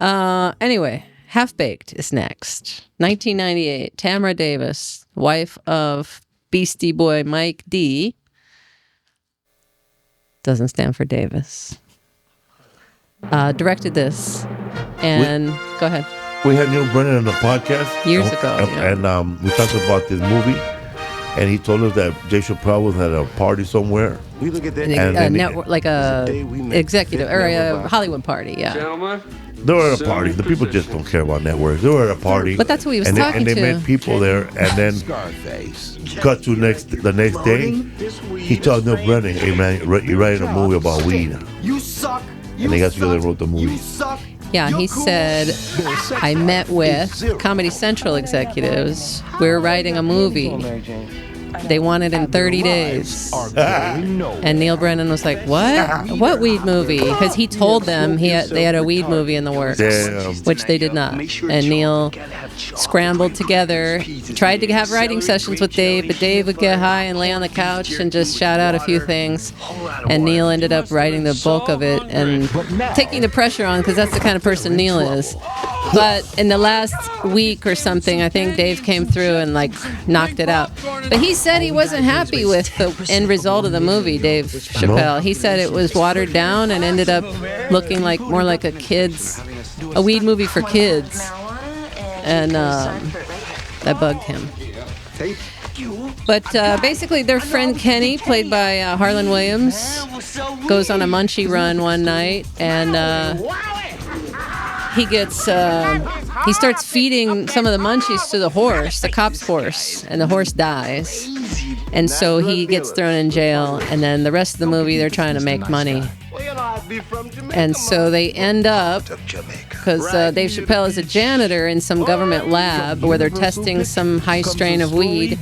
Anyway, Half Baked is next. 1998. Tamara Davis, wife of Beastie Boy Mike D. Doesn't stand for Davis. Directed this. And go ahead. We had Neil Brennan on the podcast Years ago, and we talked about this movie, and he told us that Dave Chappelle was at a party somewhere. We look at that. Network, like a executive or a Hollywood party, yeah. Gentlemen, They were at a party. The people just don't care about networks. They were at a party. But that's what he was and talking they to. met people there, and then cut to the next day. He told Neil Brennan, "Hey man, you're writing a movie about weed." You suck. And they got together and wrote the movie. Yeah, he said, I met with Comedy Central executives. We're writing a movie. They want it in 30 days. And Neil Brennan was like, what? What weed movie? Because he told them they had a weed movie in the works, Damn. which they did not. And Neil scrambled together, tried to have writing sessions with Dave, but Dave would get high and lay on the couch and just shout out a few things. And Neil ended up writing the bulk of it and taking the pressure on, because that's the kind of person Neil is. But in the last week or something, I think Dave came through and like knocked it out. But he said he wasn't happy with the end result of the movie, Dave Chappelle. He said it was watered down and ended up looking like more like a weed movie for kids. And that bugged him. But basically, their friend Kenny, played by Harlan Williams, goes on a munchie run one night, and he starts feeding some of the munchies to the horse, the cop's horse, and the horse dies. And so he gets thrown in jail, and then the rest of the movie, they're trying to make money. And so they end up, because Dave Chappelle is a janitor in some government lab where they're testing some high strain of weed,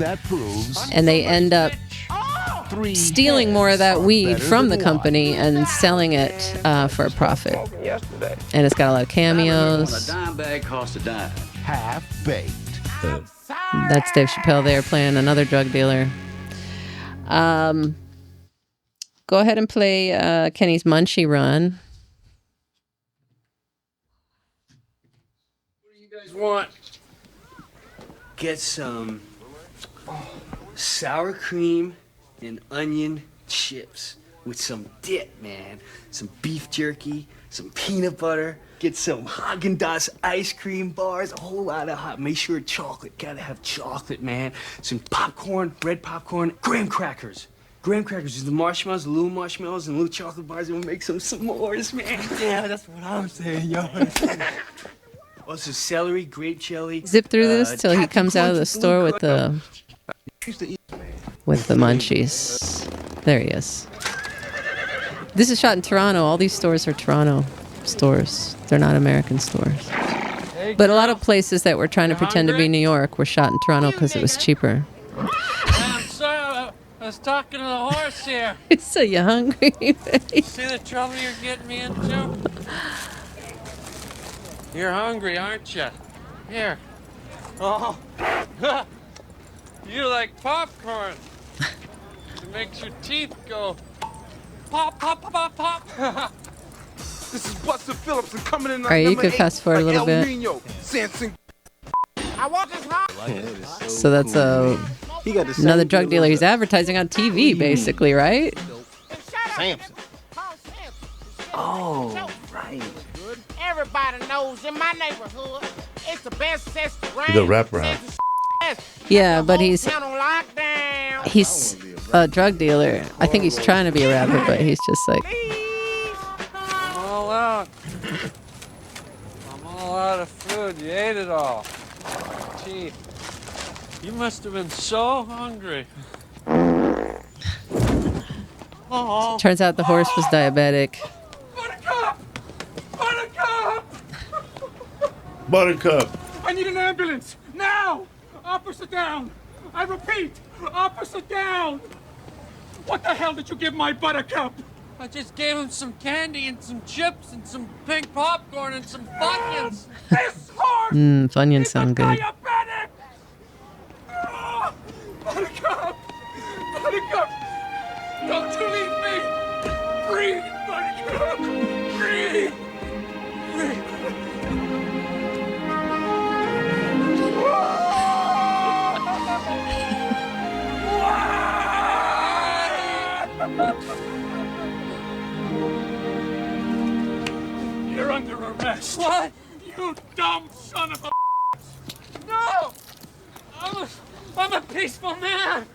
and they end up stealing more of that weed from the company and selling it for a profit. And it's got a lot of cameos. Half baked. That's Dave Chappelle there playing another drug dealer. Go ahead and play Kenny's Munchie Run. want? Get some sour cream and onion chips with some dip, man. Some beef jerky, some peanut butter. Get some Haagen-Dazs ice cream bars, a whole lot of hot. Make sure chocolate. Gotta have chocolate, man. Some popcorn, red popcorn, graham crackers. Graham crackers, the marshmallows, the little marshmallows, and little chocolate bars, and we'll make some s'mores, man. Yeah, that's what I'm saying, yo. Also, celery, grape jelly. Zip through this till he comes out of the store with the munchies. There he is. This is shot in Toronto. All these stores are Toronto stores. They're not American stores. But a lot of places that were trying to pretend to be New York were shot in Toronto because it was cheaper. I'm sorry, I was talking to the horse here. So you hungry? See the trouble you're getting me into? You're hungry, aren't you? Here. Oh. You like popcorn. It makes your teeth go pop, pop, pop, pop, pop. This is Buster Phillips and coming in. All right, you could fast forward a little bit. So that's another drug dealer. He's advertising on TV, basically, right? Samson. Oh, right. Everybody knows in my neighborhood, it's the best restaurant. He's a rapper, huh? Yeah, but he's a drug dealer. I think he's trying to be a rapper, but he's just like... I'm all out. I'm all out of food. You ate it all. Teeth. You must have been so hungry. Turns out the horse was diabetic. Buttercup. I need an ambulance now. Opposite down. I repeat, opposite down. What the hell did you give my Buttercup? I just gave him some candy and some chips and some pink popcorn and some Funyuns. This horse Funyuns sound good. diabetic. Oh, Buttercup. Buttercup. Don't you leave me. Breathe, Buttercup. Breathe. Breathe. You're under arrest. What? You dumb son of a... No! I'm a peaceful man.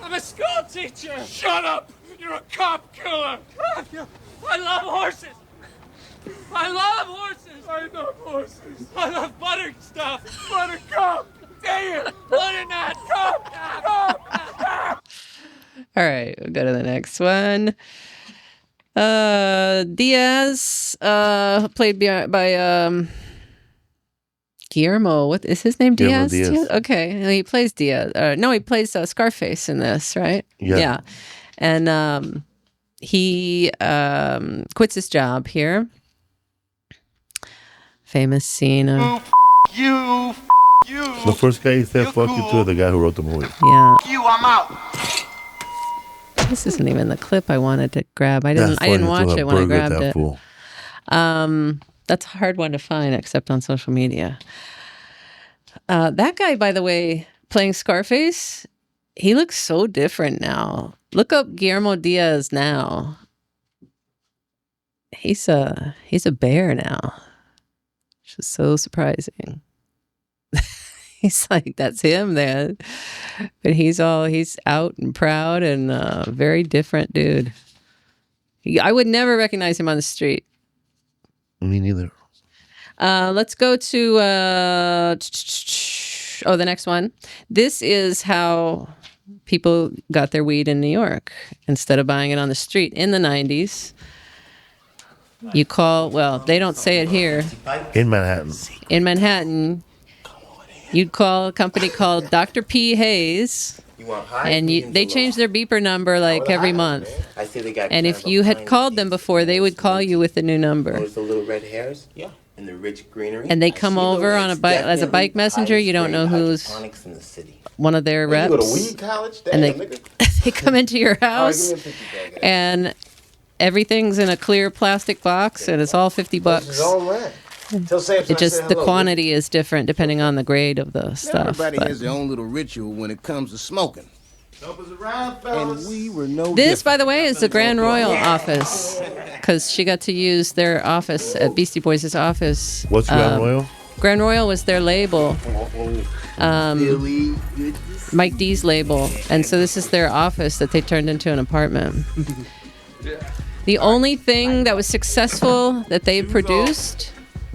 I'm a school teacher. Shut up! You're a cop killer. I love horses. I love horses. I love horses. I love butter stuff. Buttercup. Damn it. Butternut. Cop. All right, we'll go to the next one. Diaz, played by Guillermo. What is his name? Diaz? Diaz. Okay, he plays Diaz. No, he plays Scarface in this, right? Yeah. And he quits his job here. Famous scene of... You. The first guy he said fuck you to, the guy who wrote the movie. Yeah. You, I'm out. This isn't even the clip I wanted to grab. I didn't watch it when I grabbed it. That's a hard one to find, except on social media. That guy, by the way, playing Scarface, he looks so different now. Look up Guillermo Diaz now. He's a bear now. Which is so surprising. He's like, that's him then. But he's out and proud and very different dude. I would never recognize him on the street. Me neither. Let's go to the next one. This is how people got their weed in New York instead of buying it on the street in the 90s. You call, well, they don't say it here. In Manhattan. In Manhattan, you'd call a company called Dr. P. Hayes, and they change their beeper number like every month. And if you had called them before, they would call you with a new number. The little red hairs, yeah, and the rich greenery. And they come over on a bike as a bike messenger. You don't know who's one of their reps. You go to weed college? And they come into your house, and everything's in a clear plastic box, and it's all $50. Tell Samson It I said just the hello. quantity is different depending on the grade of the stuff. Everybody but- has their own little ritual when it comes to smoking. Help us around, fellas. And we were no This, different. by the way, is the Grand Royal office because she got to use their office at Beastie Boys' office. What's Grand Royal? Grand Royal was their label. Mike D's label. And so this is their office that they turned into an apartment. The only thing that was successful that they produced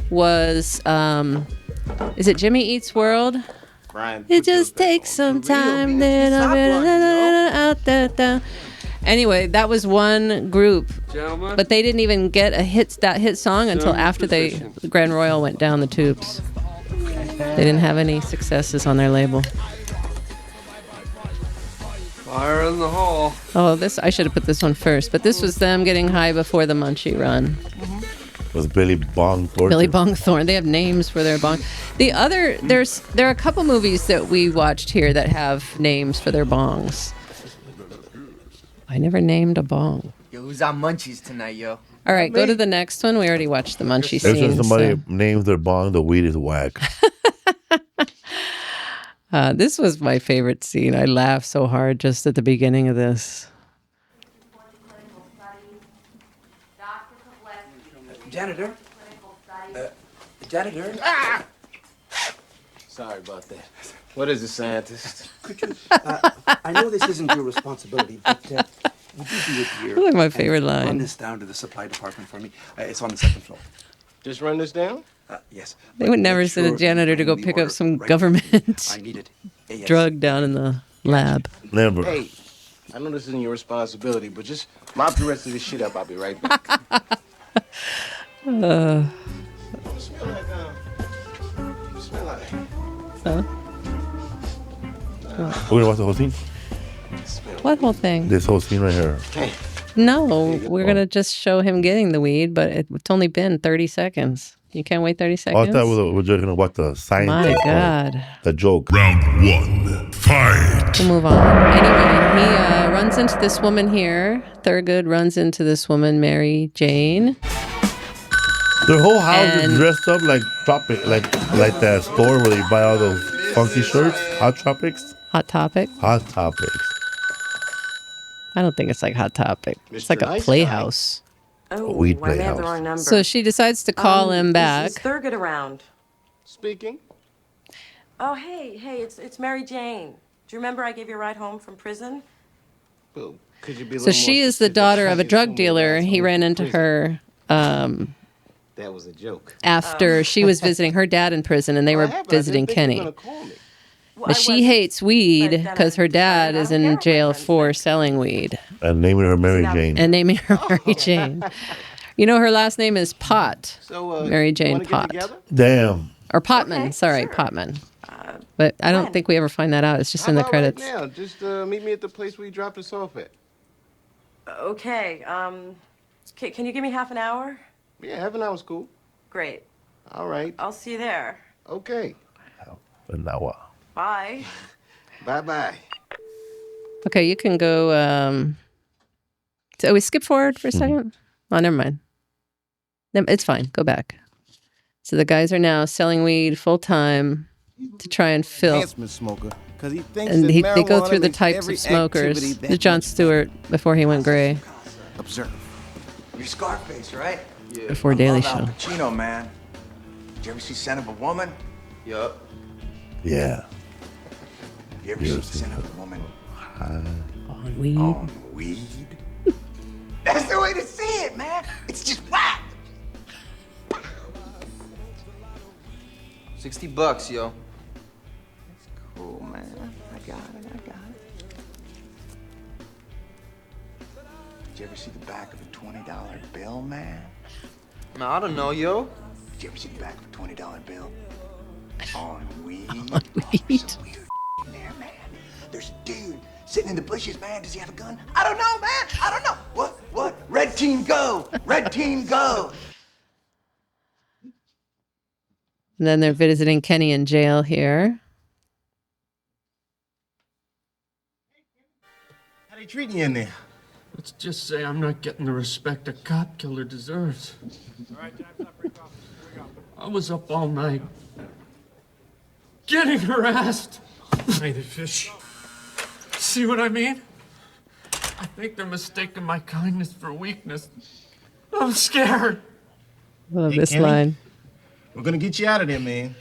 was, is it Jimmy Eats World? Brian, It just takes some time. Then out there. Anyway, that was one group, Gentlemen. but they didn't even get a hit song until Certain after positions. the Grand Royal went down the tubes. They didn't have any successes on their label. Fire in the hole. Oh, I should have put this one first, but this was them getting high before the Munchie run. Was Billy Bong Thornton? Billy Bong Thorne. They have names for their bong. There are a couple movies that we watched here that have names for their bongs. I never named a bong. Yo, who's on munchies tonight, yo? All right, go to the next one. We already watched the Munchie Every scene. time somebody names their bong, the weed is whack. This was my favorite scene. I laughed so hard just at the beginning of this. Janitor? Janitor? Ah! Sorry about that. What is a scientist? Could you? I know this isn't your responsibility, but would you do it here? That's my favorite and line. Run this down to the supply department for me. It's on the second floor. Just run this down? Yes. They would never send a janitor to go pick up some government I need it. Yes. drug down in the lab. Never. Hey, I know this isn't your responsibility, but just mop the rest of this shit up. I'll be right back. Uh, Smell like, smell like. so, We're gonna watch the whole scene. what whole thing? This whole scene right here. No, we're going to just show him getting the weed, but it's only been 30 seconds. You can't wait 30 Oh, I seconds? thought we were just gonna watch the science. My God. The joke. Round one. Fight. We'll move on. Anyway, he runs into this woman here. Thurgood runs into this woman, Mary Jane. Their whole house And- is dressed up like tropic, like that store where you buy all those funky shirts. Hot Tropics. Hot Topic. Hot Topics. I don't think it's like Hot Topic. It's like a Nice Guy. playhouse. A weed I may have the playhouse. wrong number. So she decides to call him back. Is Thurgood around? Speaking. Oh, hey, it's Mary Jane. Do you remember I gave you a ride home from prison? Well, could you be a So little she more is the specific? daughter How of a you drug told me dealer. last He time ran we into were in prison. her That was a joke. after she was visiting her dad in prison, and they were visiting Kenny. But she hates weed because her dad is in jail for selling weed And naming her Mary Jane. and naming her Mary Jane. You know, her last name is Pot. So, Mary Jane wanna get Pot. together? Damn. Or Potman. Sorry, Potman. But I don't think we ever find that out. It's just in the How about right credits. now? Just meet me at the place where you dropped us off at. Okay, can you give me half an hour? Yeah, half an hour's cool. Great. All right. I'll see you there. Okay. But now what? Bye. Bye-bye. Okay, you can go. So we skip forward for a second. Oh, never mind. It's fine. Go back. So the guys are now selling weed full time to try and fill. Enhancement smoker, 'cause he thinks And that they go marijuana through the makes types every of smokers. activity that The Jon much Stewart before he went gray. Observe. You're Scarface, right? Yeah. Before Daily Show. Show. Pacino, man. Did you ever see Son of a Woman? Yup. Yeah. You ever see Son of a Woman? On weed. On weed? That's the way to see it, man. It's just whack. $60, yo. That's cool, man. I got it. Did you ever see the back of a $20 bill, man? No, I don't know, yo. Did you ever see the back of a $20 bill? On weed? On weed. Some weird in there, man. There's a dude sitting in the bushes, man. Does he have a gun? I don't know, man. I don't know. What? Red team go. Red team go. And then they're visiting Kenny in jail here. How they treating you in there? Let's just say I'm not getting the respect a cop killer deserves. I was up all night getting harassed. Hey, the fish. See what I mean? I think they're mistaking my kindness for weakness. I'm scared. Love Hey, this Kenny, line. We're gonna get you out of there, man.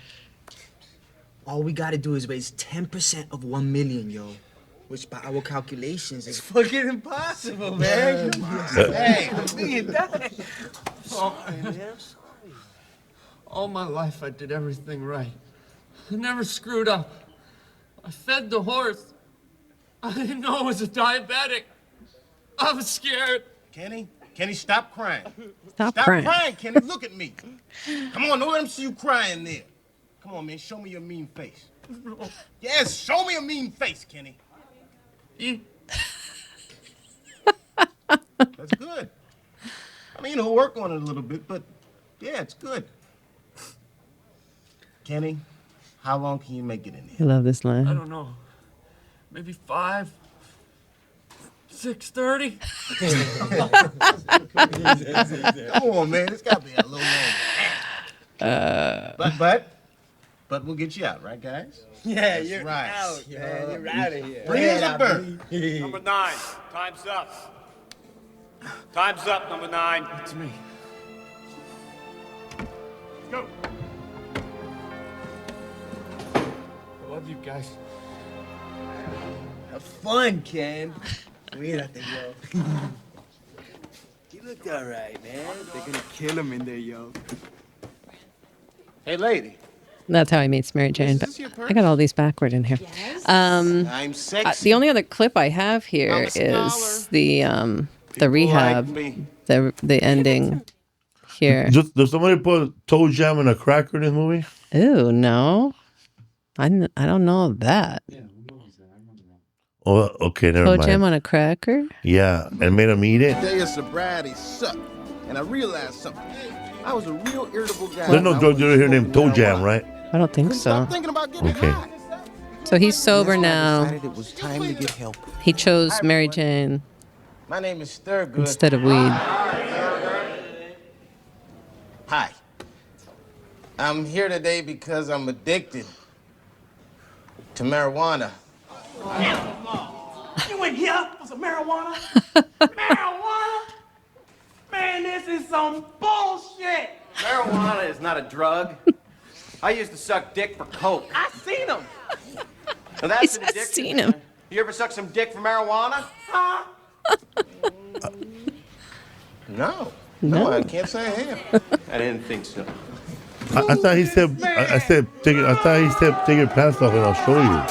All we gotta do is raise 10% of 1 million, yo. Which by our calculations is fucking impossible, man. Come on. Hey, me and that. Oh, man. All my life I did everything right. I never screwed up. I fed the horse. I didn't know it was a diabetic. I was scared. Kenny, stop crying. Stop crying. Kenny. Look at me. Come on, don't let them see you crying there. Come on, man, show me your mean face. Yes, show me a mean face, Kenny. That's good. I mean, he'll work on it a little bit, but yeah, it's good. Kenny, how long can you make it in I love this line. I don't know. Maybe 5, 6:30. Come on, man, it's got to be a little longer. But we'll get you out, right, guys? Yeah, That's you're right. out, man. You're out of here. Bring it up, Bert. Number 9, time's up. Time's up, number 9. It's me. Go. I love you guys. Have fun, Ken. Cuídate, yo. You looked all right, man. They're gonna kill him in there, yo. Hey, lady. That's how he meets Mary Jane. But I got all these backward in here. I'm sexy. The only other clip I have here is the rehab, the ending here. Does somebody put toe jam in a cracker in this movie? Ooh, no. I don't know that. Oh, okay, never Toe mind. jam on a cracker? Yeah, and made him eat it. Day of sobriety sucked, and I realized something. I was a real irritable guy. There's no drug dealer here named Toe Jam, right? I don't think so. Thinking about getting Okay. high. So he's sober now. It was time to get help. He chose Mary Jane My name is Thurgood. instead of weed. Hi. I'm here today because I'm addicted to marijuana. You in here for some marijuana? Marijuana? Man, this is some bullshit. Marijuana is not a drug. I used to suck dick for coke. I seen him. Now that's He's an addiction. seen him. You ever suck some dick for marijuana? Huh? No, I can't say I have. I didn't think so. I thought he said. I thought he said take your pants off and I'll show you.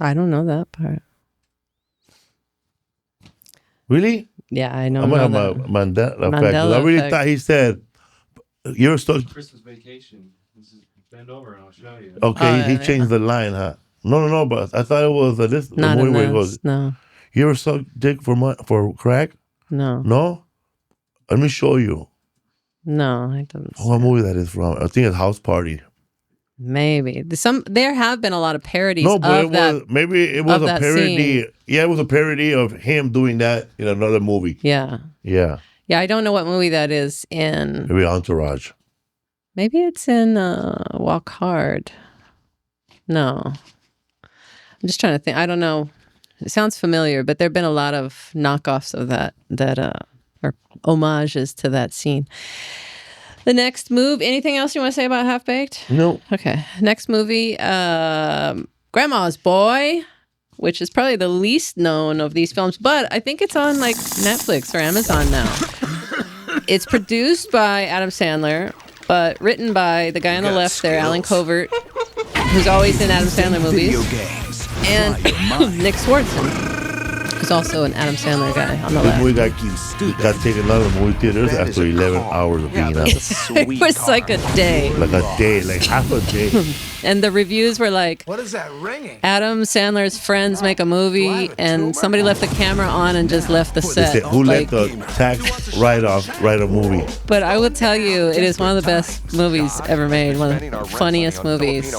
I don't know that part. Really? Yeah, I know. I'm gonna that. have a Mandela effect. 'Cause Mandela I really effect. thought he said you're so. Christmas vacation. This is bend over and I'll show you. Okay, he yeah. changed the line, huh? No, but I thought it was this the Not movie in where he this, goes. no. You ever suck dick for crack? No. No. Let me show you. No, I don't. What movie that is from? I think it's House Party. Maybe there have been a lot of parodies. No, but of that. maybe it was of a that parody. scene. Yeah, it was a parody of him doing that in another movie. Yeah, Yeah, yeah. I don't know what movie that is in. maybe Entourage. Maybe it's in Walk Hard. No, I'm just trying to think. I don't know. It sounds familiar, but there've been a lot of knockoffs of that or homages to that scene. The next move. Anything else you want to say about Half Baked? No. Okay. Next movie, Grandma's Boy, which is probably the least known of these films, but I think it's on like Netflix or Amazon now. It's produced by Adam Sandler, but written by the guy on the left there, Alan Covert, who's always in Adam Sandler movies, and Nick Swartzen, who's also an Adam Sandler guy on the This left. movie got taken out of the movie theaters after 11 hours of being out. It was like a day. Like a day, like half a day. And the reviews were like, What is that ringing? Adam Sandler's friends make a movie, and somebody left the camera on and just left the They set. said, who let the tax write-off write a movie? But I will tell you, it is one of the best movies ever made, one of the funniest movies.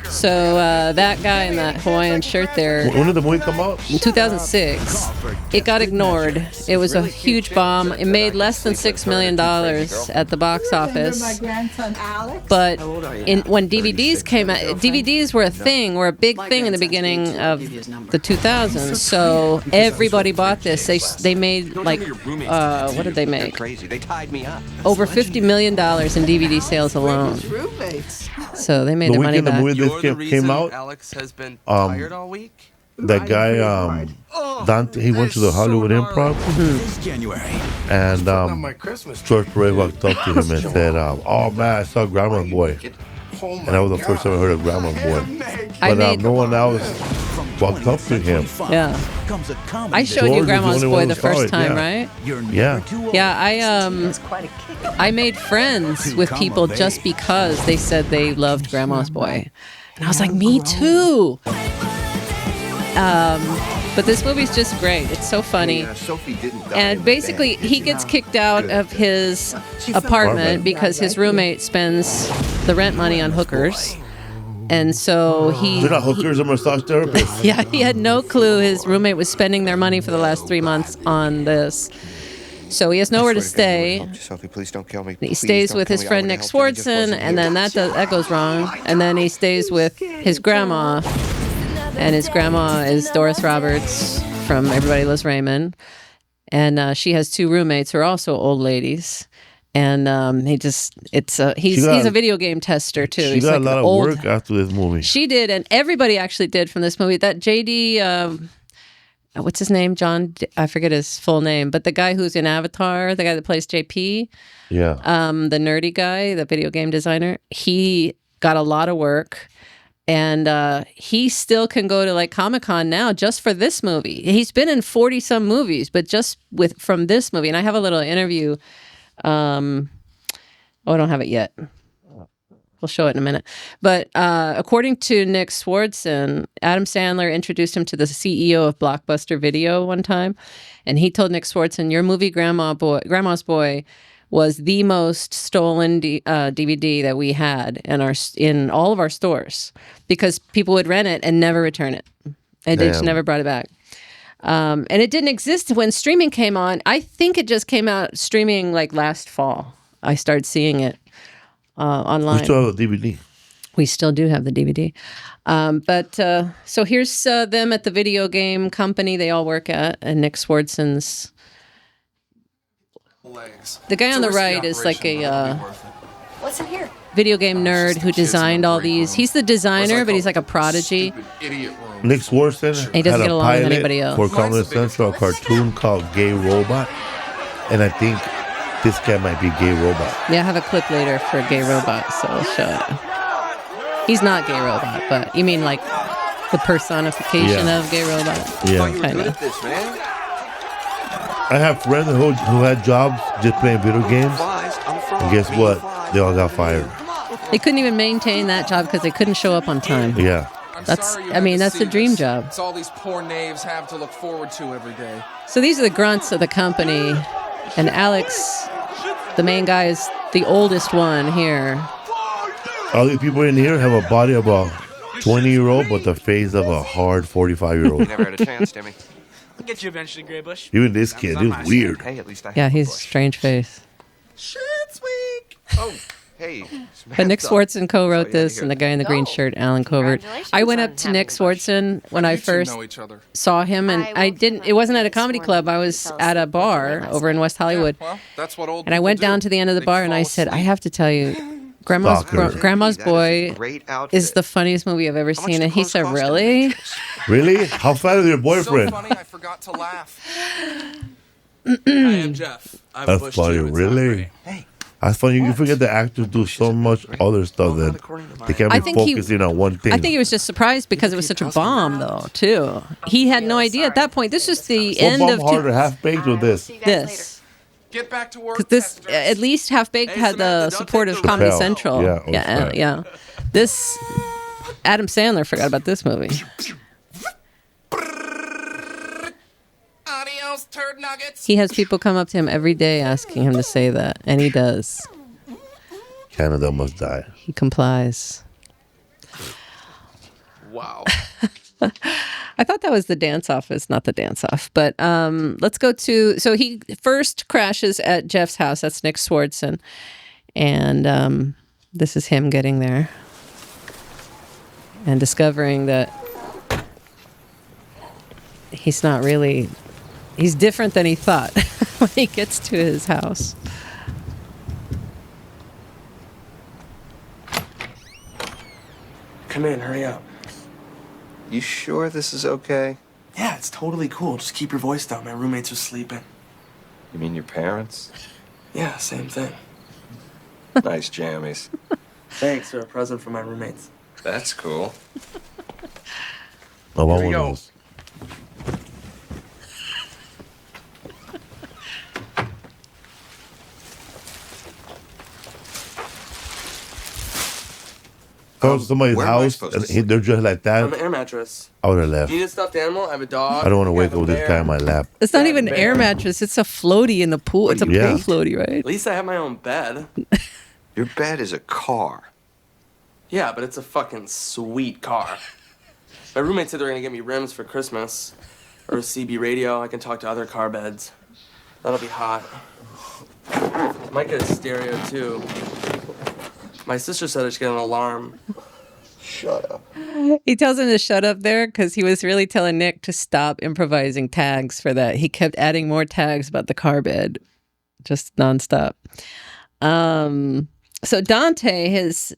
So that guy in that Hawaiian shirt there, When did the movie come out? in 2006, it got ignored. It was a huge bomb. It made less than $6 million at the box office. My grandson Alex. But when DVDs came out, DVDs were a big thing in the beginning of the 2000s. So everybody bought this. They made like, what did they make? They tied me up. Over $50 million in DVD sales alone. So they made The their money weekend the back. movie this came out, Alex has been tired all week. that guy, Dante, he went to the Hollywood Improv. And George Perez walked up to him and said, oh man, I saw Grandma's Boy. And that was the first time I heard of Grandma's Boy. But no one else walked up to him. Yeah. I showed you Grandma's Boy the first time, right? Yeah. Yeah, I made friends with people just because they said they loved Grandma's Boy. And I was like, me too. But this movie's just great. It's so funny. And basically, he gets kicked out of his apartment because his roommate spends the rent money on hookers. And so They're not hookers, they're massage therapists. yeah, he had no clue his roommate was spending their money for the last 3 months on this. So he has nowhere to stay. Please don't kill me. He stays with his friend Nick Swartzen, and then that goes wrong. And then he stays with his grandma, and his grandma is Doris Roberts from Everybody Loves Raymond. And she has 2 roommates who are also old ladies. And he's a video game tester too. She He's got like a lot of old- work after this movie. She did, and everybody actually did from this movie. That JD, what's his name? John, I forget his full name, but the guy who's in Avatar, the guy that plays JP, Yeah. the nerdy guy, the video game designer, he got a lot of work. And he still can go to like Comic-Con now just for this movie. He's been in 40-some movies, but just from this movie. And I have a little interview. I don't have it yet. We'll show it in a minute. But according to Nick Swartzen, Adam Sandler introduced him to the CEO of Blockbuster Video one time. And he told Nick Swartzen, your movie Grandma's Boy was the most stolen DVD that we had in all of our stores because people would rent it and never return it. And they just never brought it back. And it didn't exist when streaming came on. I think it just came out streaming like last fall. I started seeing it online. We still have a DVD. We still do have the DVD. So here's them at the video game company they all work at, and Nick Swartzen's. The guy on the right is like a What's in here? video game nerd who designed all these. He's the designer, but he's like a prodigy. Nick Swartzen He doesn't had get a along with pilot anybody else. for Comedy Central, a cartoon called Gay Robot. And I think this guy might be Gay Robot. Yeah, I have a clip later for Gay Robot, so I'll show it. He's not Gay Robot, but you mean like the personification of Gay Robot? Yeah. Kind of. I have friends who had jobs just playing video games. And guess what? They all got fired. They couldn't even maintain that job because they couldn't show up on time. Yeah. That's the dream job. It's all these poor knaves have to look forward to every day. So these are the grunts of the company. And Alex, the main guy, is the oldest one here. All these people in here have a body of a 20-year-old, but the face of a hard 45-year-old. You never had a chance, Timmy. I'll get you eventually, Grey Bush. Even this kid, he was weird. Hey, at least I Yeah, he's a strange face. Shit's weak. Oh, hey. But Nick Swartzen co-wrote this, and the guy in the green shirt, Alan Covert. I went up to Nick Swartzen when I first saw him, and it wasn't at a comedy club. I was at a bar over in West Hollywood. And I went down to the end of the bar, and I said, I have to tell you, Grandma's Boy is the funniest movie I've ever seen. And he said, really? Really? How fat is your boyfriend? So funny, I forgot to laugh. I am Jeff. That's funny, really? That's funny. You forget the actors do so much other stuff that they can't be focusing on one thing. I think he was just surprised because it was such a bomb, though, too. He had no idea at that point. This was the end of... What bomb harder, Half-Baked or this? This. Get back to work. Because this, at least Half Baked had the support of Comedy Chappelle. Central. Yeah, This, Adam Sandler forgot about this movie. Adios, turd nuggets. He has people come up to him every day asking him to say that, and he does. Canada must die. He complies. Wow. I thought that was the dance office, not the dance off. But let's go to. So he first crashes at Jeff's house. That's Nick Swardson, and this is him getting there and discovering that he's not really. He's different than he thought when he gets to his house. Come in, hurry up. You sure this is okay? Yeah, it's totally cool. Just keep your voice down. My roommates are sleeping. You mean your parents? Yeah, same thing. Nice jammies. Thanks, they're a present for my roommates. That's cool. Oh, Here we go. Go to somebody's where am I house supposed and to sleep? they're just like that. I'm an air mattress. I would have left. Do you need a stuffed animal? I have a dog. I don't want to I wake have up a with this guy bear. in my lap. It's not even an air mattress. It's a floaty in the pool. It's a Yeah. pool floaty, right? At least I have my own bed. Your bed is a car. Yeah, but it's a fucking sweet car. My roommate said they're gonna get me rims for Christmas. Or a CB radio. I can talk to other car beds. That'll be hot. Might get a stereo too. My sister said I should get an alarm. Shut up. He tells him to shut up there because he was really telling Nick to stop improvising tags for that. He kept adding more tags about the car bed, just nonstop. So Dante, his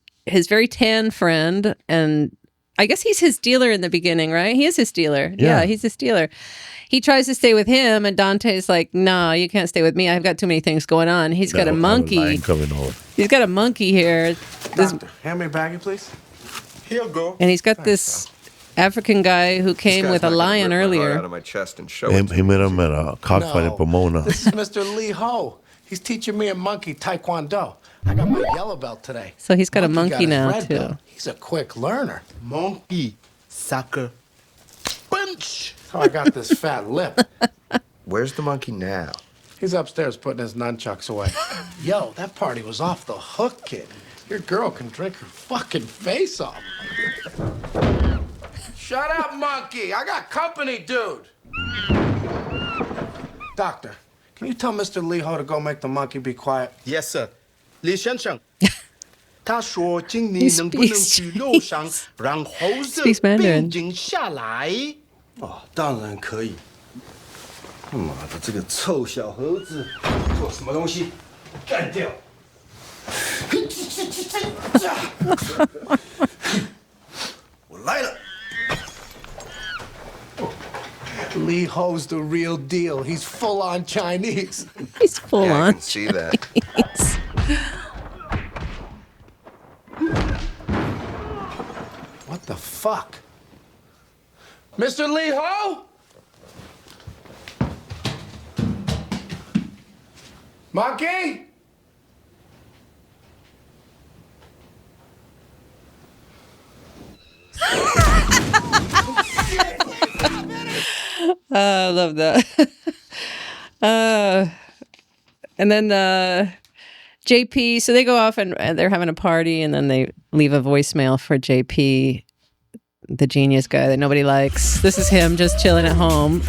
very tan friend, and I guess he's his dealer in the beginning, right? He is his dealer. Yeah, he's his dealer. He tries to stay with him, and Dante's like, "No, you can't stay with me. I've got too many things going on." He's got a monkey. Coming over. He's got a monkey here. This, Doctor, hand me a baggie, please. Here you go. and he's got this African guy who came with a lion Out earlier. of my chest and show He, it to he met him at a cockfight in Pomona. This is Mr. Lee Ho. He's teaching me a monkey taekwondo. I got my yellow belt today. So he's got a monkey got his now, red too. belt. He's a quick learner. Monkey, sucker, punch. Oh, I got this fat lip. Where's the monkey now? He's upstairs putting his nunchucks away. Yo, that party was off the hook, kid. Your girl can drink her fucking face off. Shut up, monkey. I got company, dude. Doctor, can you tell Mr. Lee Ho to go make the monkey be quiet? Yes, sir. 李先生，他说今年能不能去楼上让猴子 Speaks Mandarin. 平静下来？哦，当然可以。他妈的，这个臭小猴子，做什么东西？干掉！我来了。 Lee Ho's the real deal. He's full on Chinese. He's full Yeah, I on. can see that. What the fuck? Mr. Lee Ho? Monkey? I love that. And then JP, so they go off and they're having a party, and then they leave a voicemail for JP, the genius guy that nobody likes. This is him just chilling at home.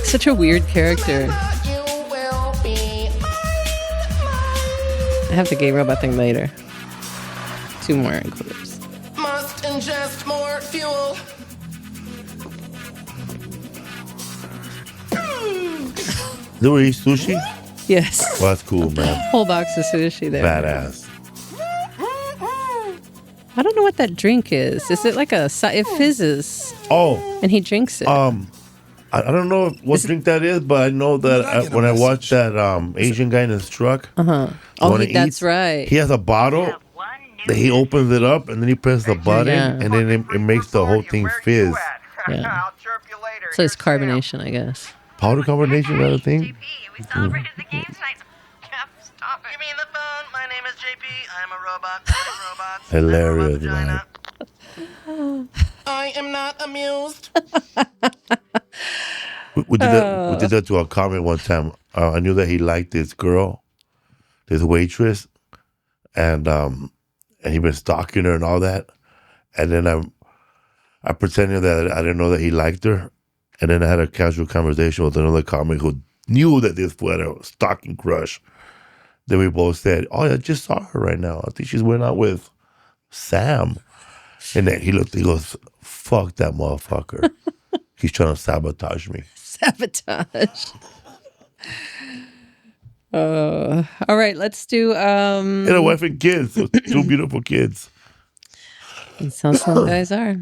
Such a weird character. I have the gay robot thing later. 2 more clips. Must ingest more fuel. Do we eat sushi? Yes. Well, that's cool, man. Whole box of sushi there. Badass. I don't know what that drink is. Is it like a... It fizzes. Oh. And he drinks it. I don't know what drink that is, but I know that when I watched that Asian guy in his truck. Uh-huh. Oh, that's right. He has a bottle that he opens it up and then he presses the button and then it makes the whole thing fizz. Yeah. I'll chirp you So it's carbonation, I guess. Powder carbonation, is that a thing? We celebrated the game tonight. Stop it. Give me the phone. My name is JP. I'm a robot. Robots. Hilarious, man. I am not amused. We did that to a comic one time. I knew that he liked this girl, this waitress, and he been stalking her and all that. And then I pretended that I didn't know that he liked her. And then I had a casual conversation with another comic who knew that this was a stalking crush. Then we both said, "Oh, I just saw her right now. I think she's went out with Sam." And then he looked, he goes, "Fuck that motherfucker. He's trying to sabotage me." Sabotage. All right, let's do And a wife and kids. Two beautiful kids. That's how some guys are.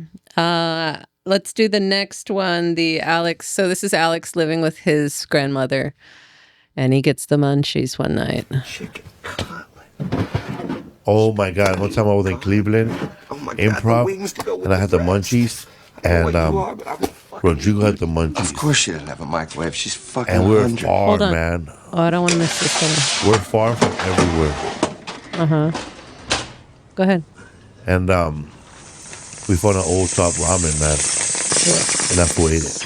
Let's do the next one, the Alex. So this is Alex living with his grandmother, and he gets the munchies one night. Oh my God. One time I was in Cleveland, improv, and I had the munchies, and Rodrigo had the munchies. Of course she doesn't have a microwave. She's fucking And we're 100. far, Hold on. man. Oh, I don't want to miss this one. We're far from everywhere. Go ahead. And we found an old top ramen, man. And that's who ate it.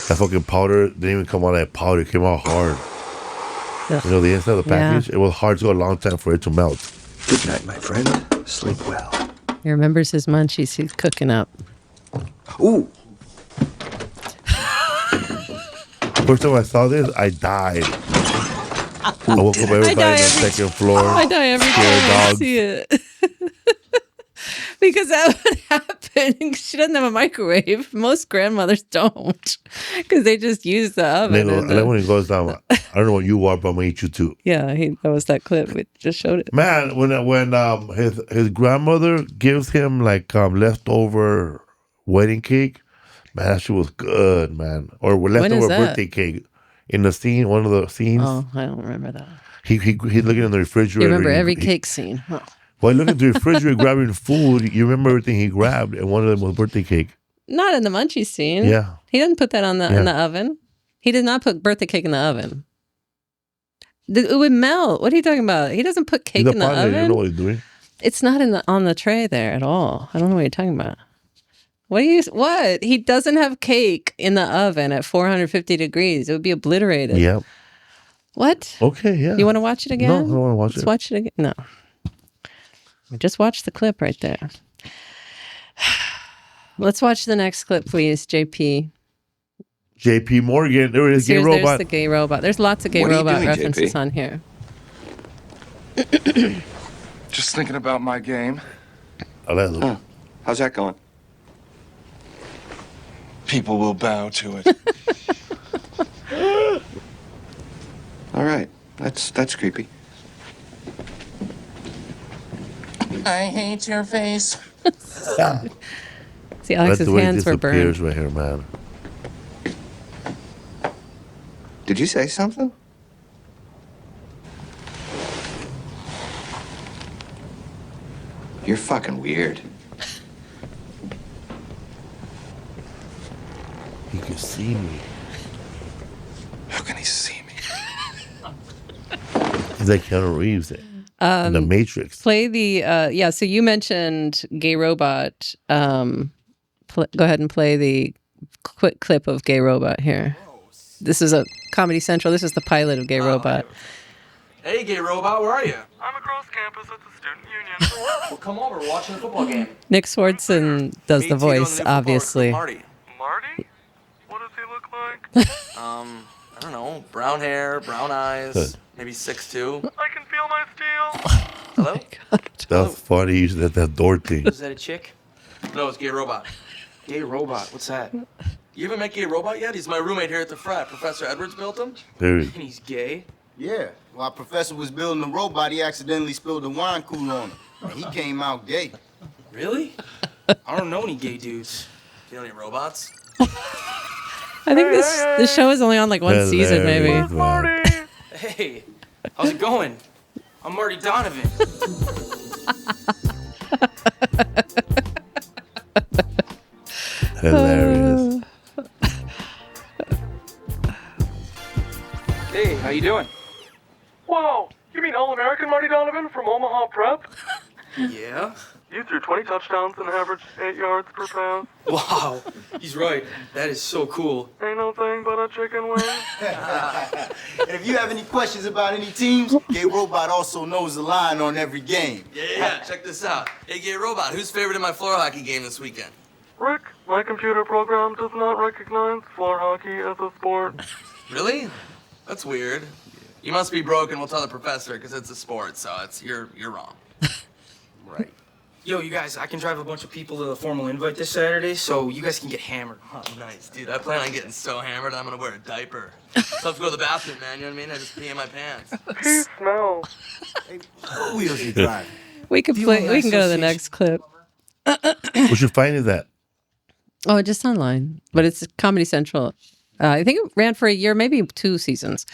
That fucking powder didn't even come out like powder. It came out hard. You know, the inside of the package? It was hard to go a long time for it to melt. Good night, my friend. Sleep well. He remembers his munchies he's cooking up. Ooh. First time I saw this, I died. I woke up everybody on the second floor. I die every time I see it. Because that would happen. She doesn't have a microwave. Most grandmothers don't. Because they just use the oven. And then when it goes down, I don't know what you are, but I'm going to eat you too. Yeah, that was that clip. We just showed it. Man, when his grandmother gives him like leftover wedding cake, man, that shit was good, man. Or leftover birthday cake in the scene, one of the scenes. Oh, I don't remember that. He's looking in the refrigerator. You remember every cake scene. Huh. Well, he looked in the refrigerator grabbing food. You remember everything he grabbed, and one of them was birthday cake. Not in the munchie scene. Yeah. He didn't put that in the oven. He did not put birthday cake in the oven. It would melt. What are you talking about? He doesn't put cake in the oven. You know what he's doing. It's not on the tray there at all. I don't know what you're talking about. What? He doesn't have cake in the oven at 450 degrees. It would be obliterated. Yep. What? Okay, yeah. You want to watch it again? No, I don't want to watch it. Let's watch it again. No. Just watch the clip right there. Let's watch the next clip, please, JP. JP Morgan. There it is, gay robot. There's the gay robot. There's lots of gay robot doing, references JP? on here. Just thinking about my game. Oh, how's that going? People will bow to it. All right. That's creepy. I hate your face. See, Alex's hands were burned. Right here, man. Did you say something? You're fucking weird. He can see me. How can he see me? He's like Keanu Reeves in The Matrix. Play the so you mentioned gay robot. Go ahead and play the quick clip of gay robot here. This is a Comedy Central. This is the pilot of gay robot. Hey, gay robot, where are you? I'm across campus at the student union. Well, come over. We're watching a football game. Nick Swardson does the voice, obviously. Marty. Marty? What does he look like? I don't know. Brown hair, brown eyes, maybe 6'2". I can feel my steel. Hello? That's funny. You said that door thing. Is that a chick? No, it's gay robot. Gay robot? What's that? You haven't met gay robot yet? He's my roommate here at the frat. Professor Edwards built him. Dude. And he's gay. Yeah. While Professor was building the robot, he accidentally spilled the wine cooler on him. And he came out gay. Really? I don't know any gay dudes. Do you know any robots? I think this show is only on like one season, maybe. Hey, how's it going? I'm Marty Donovan. Hilarious. 20 touchdowns and averaged 8 yards per pass. Wow, he's right. That is so cool. Ain't no thing but a chicken wing. And if you have any questions about any teams, Gay Robot also knows the line on every game. Yeah, check this out. Hey, Gay Robot, who's favorite in my floor hockey game this weekend? Rick, my computer program does not recognize floor hockey as a sport. Really? That's weird. You must be broken. We'll tell the professor because it's a sport, so you're wrong. Right. Yo, you guys, I can drive a bunch of people to the formal invite this Saturday, so you guys can get hammered. Oh, nice, dude. I plan on getting so hammered I'm gonna wear a diaper. So I have to go to the bathroom, man. You know what I mean? I just pee in my pants. Pee smells. What wheels you drive? We can play. We can go to the next clip. What you find is that? Oh, just online, but it's Comedy Central. I think it ran for a year, maybe 2 seasons,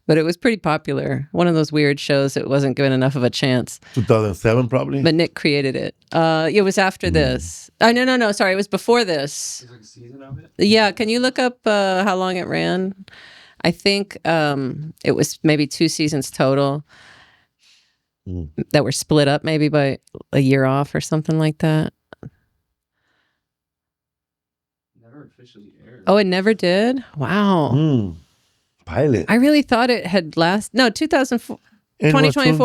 but it was pretty popular. One of those weird shows that wasn't given enough of a chance. 2007, probably. But Nick created it. It was after this. No. Sorry, it was before this. There's like a season of it? Yeah, can you look up how long it ran? I think it was maybe 2 seasons total that were split up maybe by a year off or something like that. Never officially aired. Oh, it never did? Wow. Pilot. I really thought it had 2024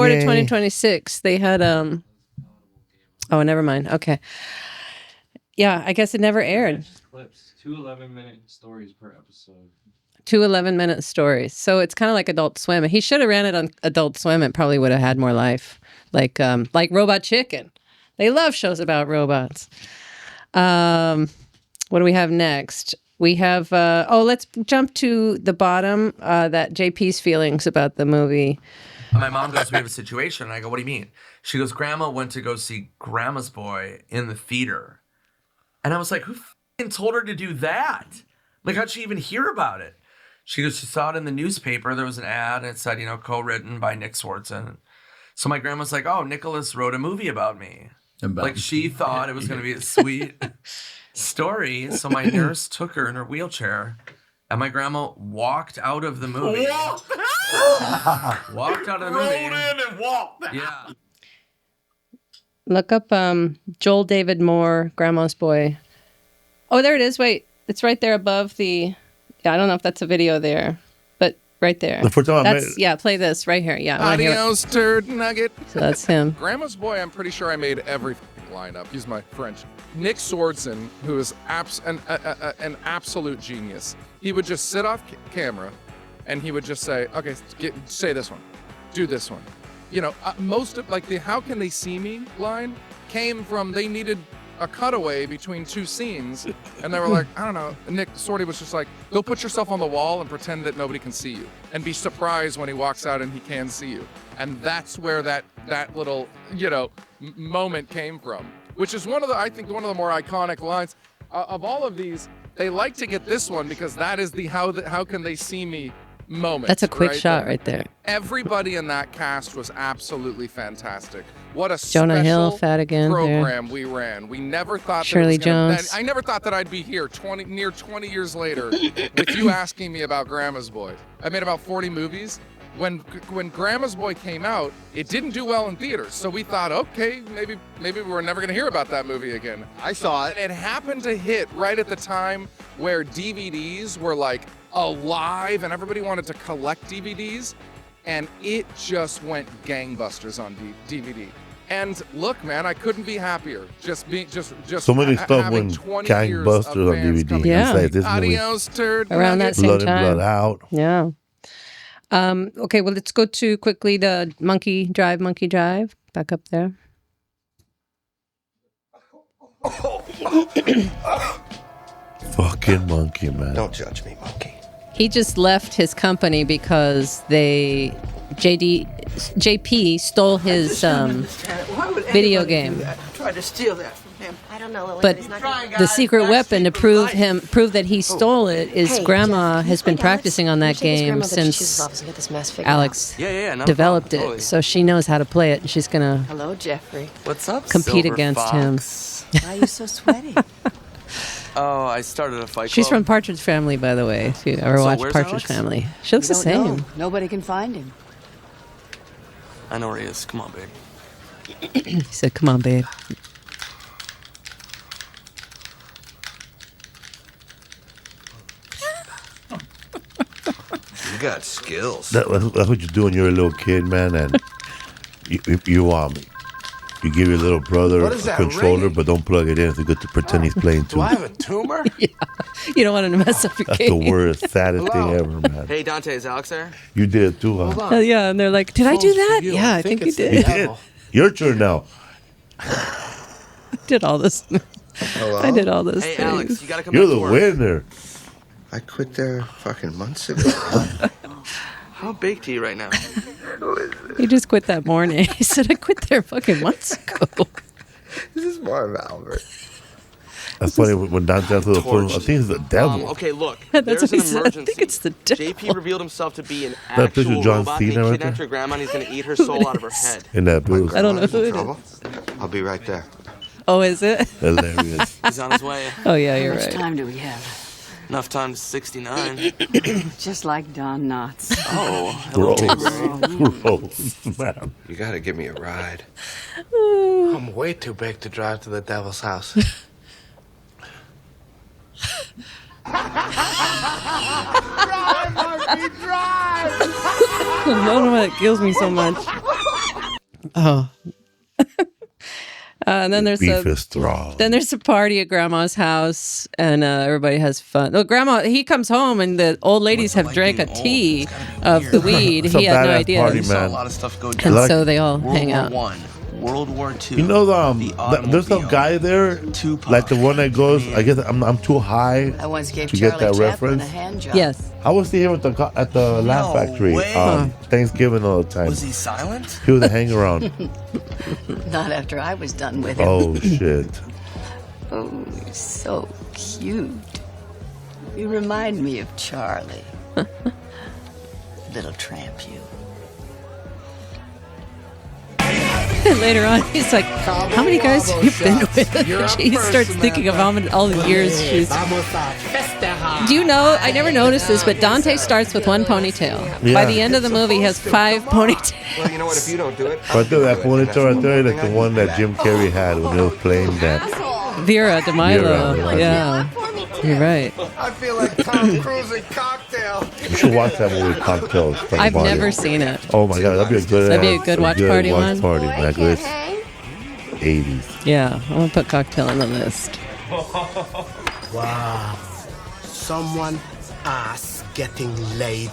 to 2026. They had oh, never mind. Okay. Yeah, I guess it never aired. Clips, 2 11-minute stories per episode. 2 11-minute stories. So it's kind of like Adult Swim. He should have ran it on Adult Swim. It probably would have had more life. Like Robot Chicken. They love shows about robots. What do we have next? We have, let's jump to the bottom, that JP's feelings about the movie. My mom goes, we have a situation. And I go, what do you mean? She goes, Grandma went to go see Grandma's Boy in the theater. And I was like, who f***ing told her to do that? Like, how'd she even hear about it? She goes, she saw it in the newspaper. There was an ad and it said, co-written by Nick Swartzen. So my grandma's like, oh, Nicholas wrote a movie about me. Like, she thought it was going to be a sweet story. So my nurse took her in her wheelchair and my grandma walked out of the movie. Walked out of the movie. Rolled in and walked. Yeah. Look up Joel David Moore, Grandma's Boy. Oh, there it is. Wait, it's right there above the... Yeah, I don't know if that's a video there, but right there. The first time I met it. Yeah, play this right here. Yeah. I wanna hear it. Adios, turd nugget. So that's him. Grandma's Boy, I'm pretty sure I made every lineup. Use my French. Nick Swartzen, who is an absolute genius. He would just sit off camera, and he would just say, "Okay, say this one, do this one." Most of the "How can they see me" line came from they needed a cutaway between 2 scenes, and they were like, I don't know. Nick Sorty was just like, go put yourself on the wall and pretend that nobody can see you, and be surprised when he walks out and he can see you. And that's where that little moment came from, which is I think one of the more iconic lines of all of these. They like to get this one because that is the how can they see me moment. That's a quick shot there. right there. Everybody in that cast was absolutely fantastic. What a Jonah Hill, Fat again, program we ran. We never thought Shirley Jones. I never thought that I'd be here near 20 years later with you asking me about Grandma's Boy. I made about 40 movies. When Grandma's Boy came out, it didn't do well in theaters. So we thought, okay, maybe we're never going to hear about that movie again. I saw it. It happened to hit right at the time where DVDs were alive and everybody wanted to collect DVDs, and it just went gangbusters on DVD. And look, man, I couldn't be happier. Just so many stuff went gangbusters on DVD. Yeah. Like this Adios, turd. Around that same Blood time. in, Blood out. Yeah. Okay, well, let's go to quickly the Monkey Drive. Back up there. Fucking monkey, man. Don't judge me, monkey. He just left his company because JP stole his video game. Tried to steal that from him. I don't know. But the secret weapon to prove that he stole it is Grandma has been practicing on that game since Alex developed it. Totally. So she knows how to play it, and she's gonna Hello, Jeffrey. What's up, compete Silver against Fox? him. Why are you so sweaty? Oh, I started a fight She's club. from Partridge Family, by the way. If you ever So watched where's Partridge Alex? Family, she looks the same. Nobody can find him. I know where he is. Come on, babe. He said, "Come on, babe." You got skills. That's what you do when you're a little kid, man, and you give your little brother What a is that, controller, ringing? but don't plug it in. It's good to pretend he's playing too. Do I have a tumor? You don't want to mess up your That's game. the worst, saddest thing ever, man. Hey, Dante, is Alex there? You did it too, huh? Yeah, and they're like, did I do that? Yeah, I think you You did. did. Your turn now. I did all this. Hello? I did all this. Hey, things. Alex, you gotta come You're back the to work. winner. I quit there fucking months ago. How baked are you right now? He just quit that morning. He said, I quit there fucking months ago. This is Marv Albert. That's funny when Dante answered the phone. I think it's the devil. Okay, look. That's There's what he an said. I emergency. think it's the devil. JP revealed himself to be an That picture actual of John robot, and he Cena right kidnapped there? your grandma, and he's gonna eat her soul out of her head. In that booth. I don't know who it is. Trouble? I'll be right there. Oh, is it? Hilarious. He's on his way. Oh, yeah, you're How much right. time do we have? Enough time to 69. Just like Don Knotts. Oh, hello, Gross. Gross, man. You gotta give me a ride. I'm way too big to drive to the devil's house. I don't know why it kills me so much. Oh. And then there's Beef is strong. then there's a party at Grandma's house, and everybody has fun. Well, Grandma, he comes home, and the old ladies have drank a tea of the weed. It's a he had no badass idea. party, And man. A lot of stuff go A down. lot of- so they all World hang War out. One, World War II. You know, there's some guy there, like the one that goes, I guess I'm too high I once gave to get Charlie that Chaplin reference. a hand job. Yes. I was seeing him at the Laugh Factory Thanksgiving all the time. Was he silent? He was a hang around. Not after I was done with him. Oh, shit. Oh, you're so cute. You remind me of Charlie. Little tramp, you. Later on, he's like, how many guys have you been with? He starts thinking of all the years she's... Do you know, I never noticed this, but Dante starts with one ponytail. Yeah. By the end of the movie, he has 5 ponytails. Well, you know what? If you don't do it, Right there, that ponytail right there, like the one that Jim Carrey had when he was playing that. Vera DeMilo. Vera. Yeah. You're right. I feel like Tom Cruise in Cocktail. You should watch that movie, Cocktails. I've never seen it. Oh my god, that'd be a good. That'd be a good watch party one. Party, man. Good 80s. Yeah, I'm going to put Cocktail on the list. Wow. Someone ass getting laid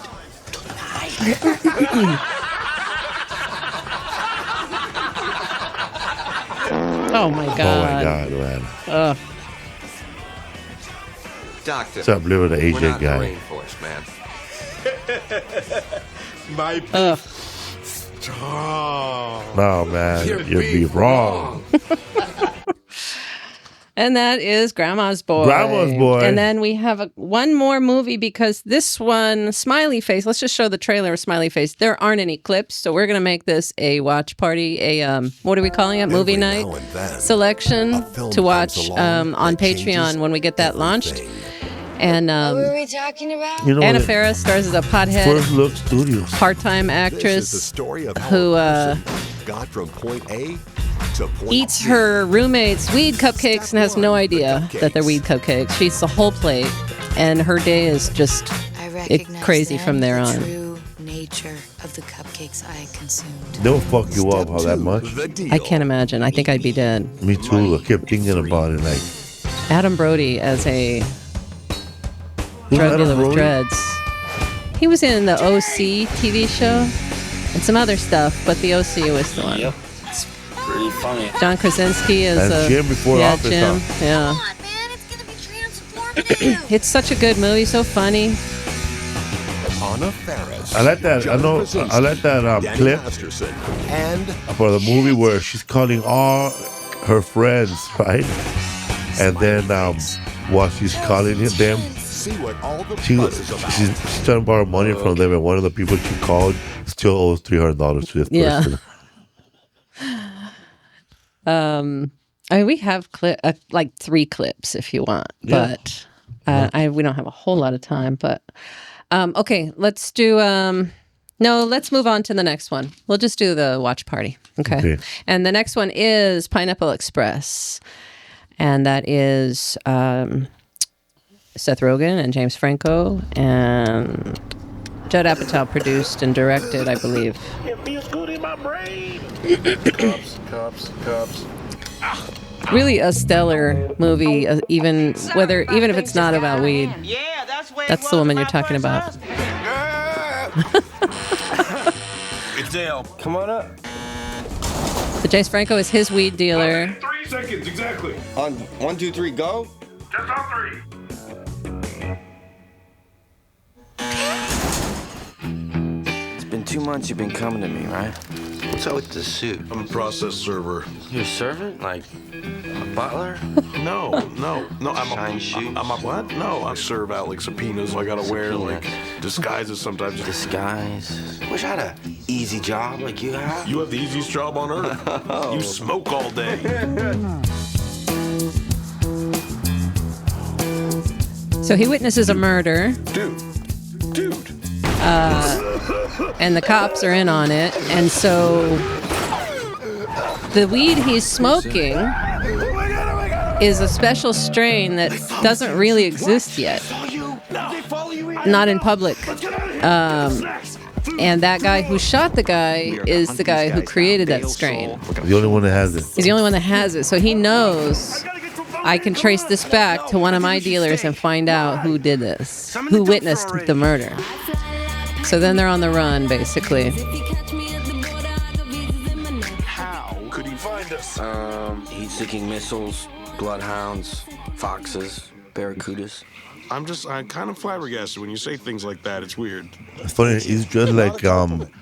Oh my God. Oh my god, man. Ugh. Doctor. What's up, live with the We're AJ not in guy? the rainforest, man. My Ugh. strong. No, man, you'd be wrong. And that is Grandma's Boy. Grandma's Boy. And then we have one more movie because this one, Smiley Face, let's just show the trailer of Smiley Face. There aren't any clips, so we're going to make this a watch party, what are we calling it? Movie night selection to watch on Patreon when we get that launched. And What were we talking about? You know Anna what? Faris stars as a pothead, First Look Studios. part-time actress who got from point A to point eats her roommate's weed cupcakes and has no idea that they're weed cupcakes. She eats the whole plate, and her day is just crazy from there on. True nature of the cupcakes I consumed. They'll fuck you up how that much. I can't imagine. I think I'd be dead. Me too. I kept thinking about it. Like, Adam Brody as a Who's drug Adam dealer with Brody? dreads. He was in the OC TV show and some other stuff, but the OC was the one. It's pretty funny. John Krasinski as And Jim before yeah, Office, Jim. huh? Yeah. It's such a good movie, so funny. Anna Faris. I like that. I know. I like that Danny clip Masterson and for the movie where she's calling all her friends, right? And then while she's calling them, see what all the she's buzz is about. trying to borrow money from them, and one of the people she called still owes $300 to this Yeah. person. I mean, we have like 3 clips if you want, Yeah. but we don't have a whole lot of time. But okay, let's do. No, let's move on to the next one. We'll just do the watch party. Okay. And the next one is Pineapple Express, and that is Seth Rogen and James Franco and Judd Apatow produced and directed, I believe. It feels good in my brain. Cups. Really a stellar movie, even if it's not about weed. Yeah, That's the woman you're talking about. It's Dale. Come on up. So James Franco is his weed dealer. 3 seconds, exactly. On 1, 2, 3, go. Just on 3. It's been 2 months you've been coming to me, right? What's up with the suit? I'm a process server. You're a servant? Like a butler? No. I'm a what? No, I serve out like subpoenas. So I gotta wear like disguises sometimes. Disguise? Wish I had an easy job like you have. You have the easiest job on earth. You smoke all day. So he witnesses a murder. Dude. And the cops are in on it. And so the weed he's smoking is a special strain that doesn't really exist yet. Not in public. And that guy who shot the guy is the guy who created that strain. The only one that has it. He's the only one that has it. So he knows I can trace this back to one of my dealers and find out who did this, who witnessed the murder. So then they're on the run, basically. How could he find us? Heat-seeking missiles, bloodhounds, foxes, barracudas. I'm kind of flabbergasted when you say things like that. It's weird. It's funny. He's just like Albert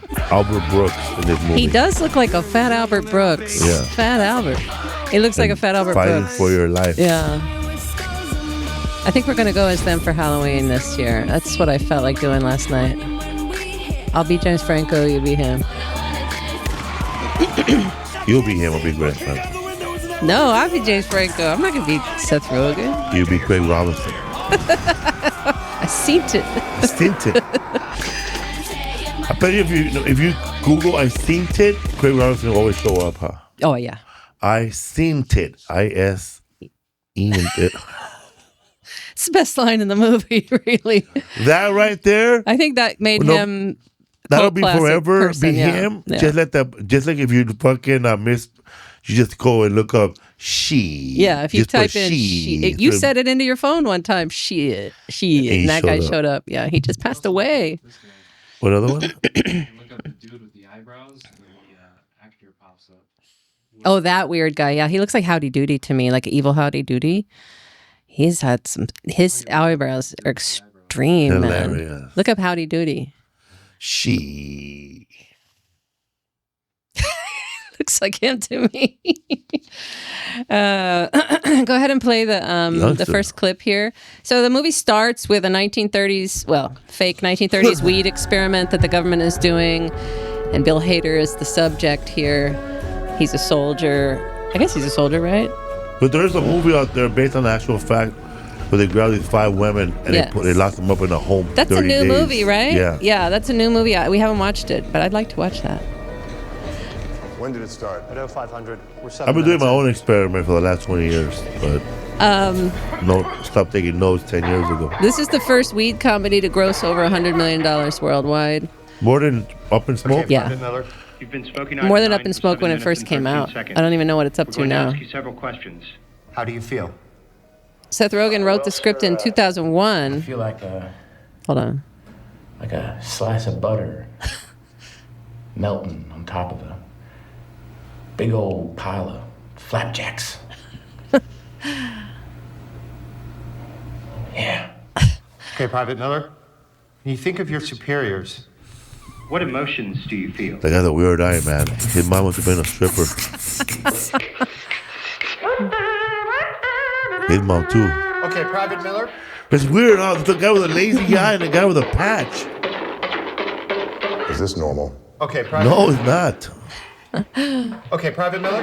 Brooks in this movie. He does look like a fat Albert Brooks. Yeah. Fat Albert. He looks like a fat Albert Fighting Brooks. for your life. Yeah. I think we're going to go as them for Halloween this year. That's what I felt like doing last night. I'll be James Franco, you be him. You'll be him, I'll be Grant. No, I'll be James Franco. I'm not going to be Seth Rogen. You'll be Craig Robinson. I seen it. I bet you if you Google I seen it, Craig Robinson will always show up, huh? Oh, yeah. I seen it. I-S-E-N it. It's the best line in the movie, really. That right there. I think that made him. That'll be forever. Person, be him. Yeah. Just like if you fucking miss, you just go and look up she. Yeah, if you just type put in she, you said it into your phone one time. She, and that guy showed up. Yeah, he just passed away. What other one? Look up the dude with the eyebrows, and the actor pops up. Oh, that weird guy. Yeah, he looks like Howdy Doody to me, like evil Howdy Doody. He's had some. His eyebrows are extreme. Hilarious. Man. Look up Howdy Doody. She looks like him to me. Go ahead and play the first clip here. So the movie starts with a 1930s, fake 1930s weed experiment that the government is doing, and Bill Hader is the subject here. He's a soldier. I guess he's a soldier, right? But there's a movie out there based on actual fact where they grabbed these 5 women and they locked them up in a home. That's 30 a new days. movie, right? Yeah. Yeah, that's a new movie. We haven't watched it, but I'd like to watch that. When did it start? At 0500. We're 7 I've been doing my own experiment for the last 20 years, but stopped taking notes 10 years ago. This is the first weed comedy to gross over $100 million worldwide. More than Up in Smoke? Yeah. You've been smoking More than Up in Smoke when it first came out. I don't even know what it's up to now. Ask you several questions. How do you feel? Seth Rogen wrote the script in 2001. I feel like Hold on. Like a slice of butter melting on top of a big old pile of flapjacks. Yeah. Okay, Private Miller. When you think of your superiors, what emotions do you feel? They got a weird eye, man. His mom must have been a stripper. His mom, too. Okay, Private Miller. It's weird, huh? The guy with a lazy eye and the guy with a patch. Is this normal? Okay, Private No, Miller. it's not. Okay, Private Miller.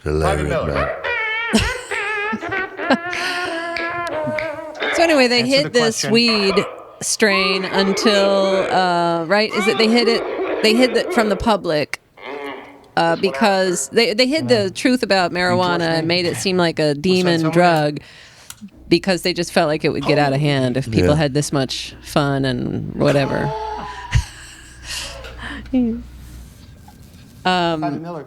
Hilarious, Miller. man. So anyway, they Answer hid the this question. weed strain until right? Is it they hid it? They hid it from the public because they hid the truth about marijuana and made it seem like a demon drug. because they just felt like it would get out of hand if people had this much fun and whatever. Miller,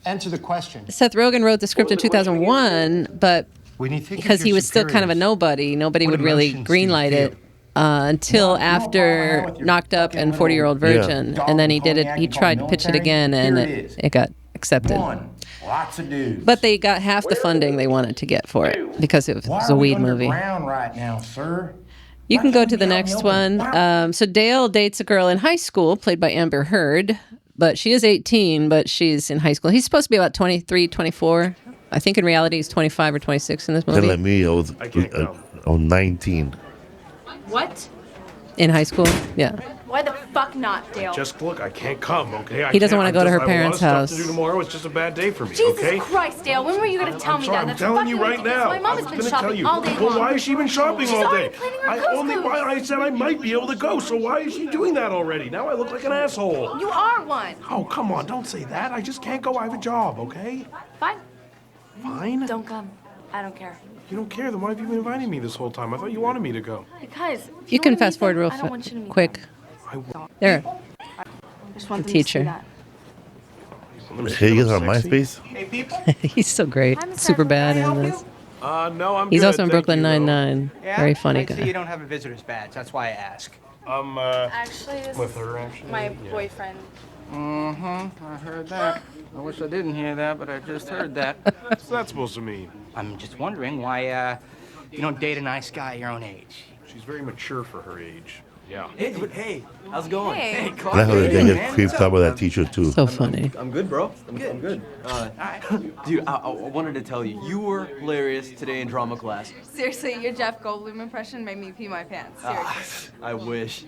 answer the question. Seth Rogen wrote the script in 2001, but because he was still kind of a nobody would really greenlight it until after Knocked Up and 40-Year-Old Virgin. And then he did it. He tried to pitch it again, and it got accepted. Lots of dudes. But they got half the funding they wanted to get for it because it was a weed movie. Right now, sir? You can go to the next one. So Dale dates a girl in high school, played by Amber Heard, but she is 18, but she's in high school. He's supposed to be about 23, 24. I think in reality he's 25 or 26 in this movie. Then like me, I was 19. What? In high school? Yeah. Why the fuck not, Dale? Just look, I can't come, okay? He doesn't want to go to her parents' I have a lot house. of stuff to do tomorrow. It's just a bad day for me, Jesus okay? Christ, Dale, when were you going to tell me Sorry, that? I'm That's telling you fucking right ridiculous. now. My mom I has was been gonna tell shopping you. all day Well, long. why has she been shopping She's all already day? planning her Only why I said I might be able to go, so why is she doing that already? Now I look like an asshole. You are one. Oh, come on, don't say that. I just can't go. I have a job, okay? Fine. Fine? Don't come. I don't care. You don't care, then why have you been inviting me this whole time? I thought you wanted me to go. Because You can fast forward real quick. There. I just want The them to see teacher. that. Hey, you guys on MySpace? He's so great. Super bad in this. No, I'm He's good, also in thank Brooklyn you, though. Nine-Nine. Very funny I see guy. you don't have a visitor's badge. That's why I ask. Actually, this with is her, actually. my boyfriend. Mm-hmm. I heard that. I wish I didn't hear that, but I just heard that. What's that supposed to mean? I'm just wondering why you don't date a nice guy your own age. She's very mature for her age. Yeah. Hey, how's it going? Hey. I like how they get creeped out by that teacher too. So funny. I'm good, bro. I'm good. Dude, I wanted to tell you, you were hilarious today in drama class. Seriously, your Jeff Goldblum impression made me pee my pants. Seriously. I wish.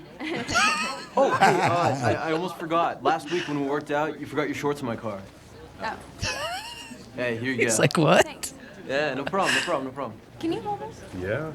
Oh, hey, I almost forgot. Last week when we worked out, you forgot your shorts in my car. Oh. Hey, here you go. He's like, what? Thanks. Yeah, no problem. Can you hold this? Yeah?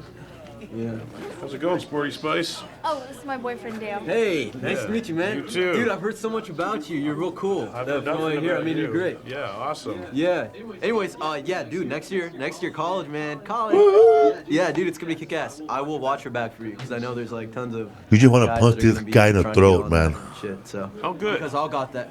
Yeah. How's it going, Sporty Spice? Oh, this is my boyfriend, Dale. Hey, nice to meet you, man. You too. Dude, I've heard so much about you. You're real cool. I've heard nothing here. I about mean, you're you. great. Yeah, awesome. Yeah. Anyways, yeah, dude, next year, college, man. College. Yeah, dude, it's gonna be kick-ass. I will watch her back for you, because I know there's like tons of You just want to guys punch that are this gonna be guy in the trying to get throat, on man. that and Shit, so. Oh, good. Because I got that.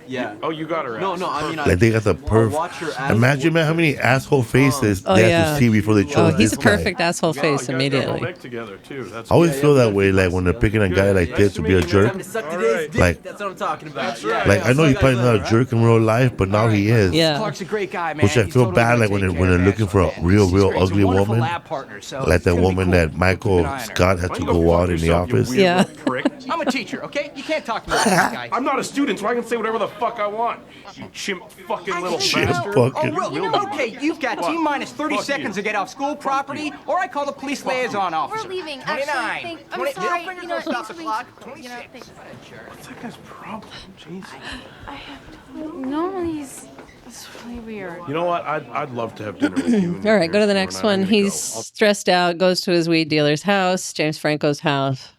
Yeah. Oh, you got her. No, I mean, Like they got the watch her perfect. Imagine, man, how many asshole faces Oh, they have yeah. to see before they chose Oh, he's this a guy. perfect asshole face immediately. Together too. That's I always feel that way, like when they're picking a guy like this to be a jerk. Like, That's what I'm talking about. That's right. like I know he's probably not a jerk in real life, but now he is. Yeah. Clark's a great guy, man. Which I He's feel totally bad, gonna like when take they're care of looking for a He's real great. He's a ugly wonderful woman, lab partner, so like it's that gonna be woman cool. that Michael Keep an eye on her. Scott had to go out in the office. Yeah. I'm a teacher, okay? You can't talk to me like that guy. I'm not a student, so I can say whatever the fuck I want. You chimp fucking little Chimp bastard. fucking- Oh, well, okay, you've got What? T-minus 30 Fuck seconds you. to get off school property, or I call the police liaison officer. We're leaving. 29. Actually, I'm 20 sorry. middle fingers You know, don't stop thanks the for clock. being- 26. What's that guy's problem? Jeez. No, it's really weird. You know what? I'd love to have dinner with you. All right, go to the next one. He's stressed out, goes to his weed dealer's house, James Franco's house,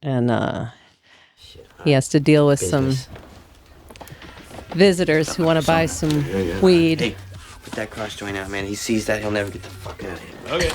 and he has to deal with some visitors who want to buy some weed. Hey, put that cross joint out, man. He sees that, he'll never get the fuck out of here. Okay.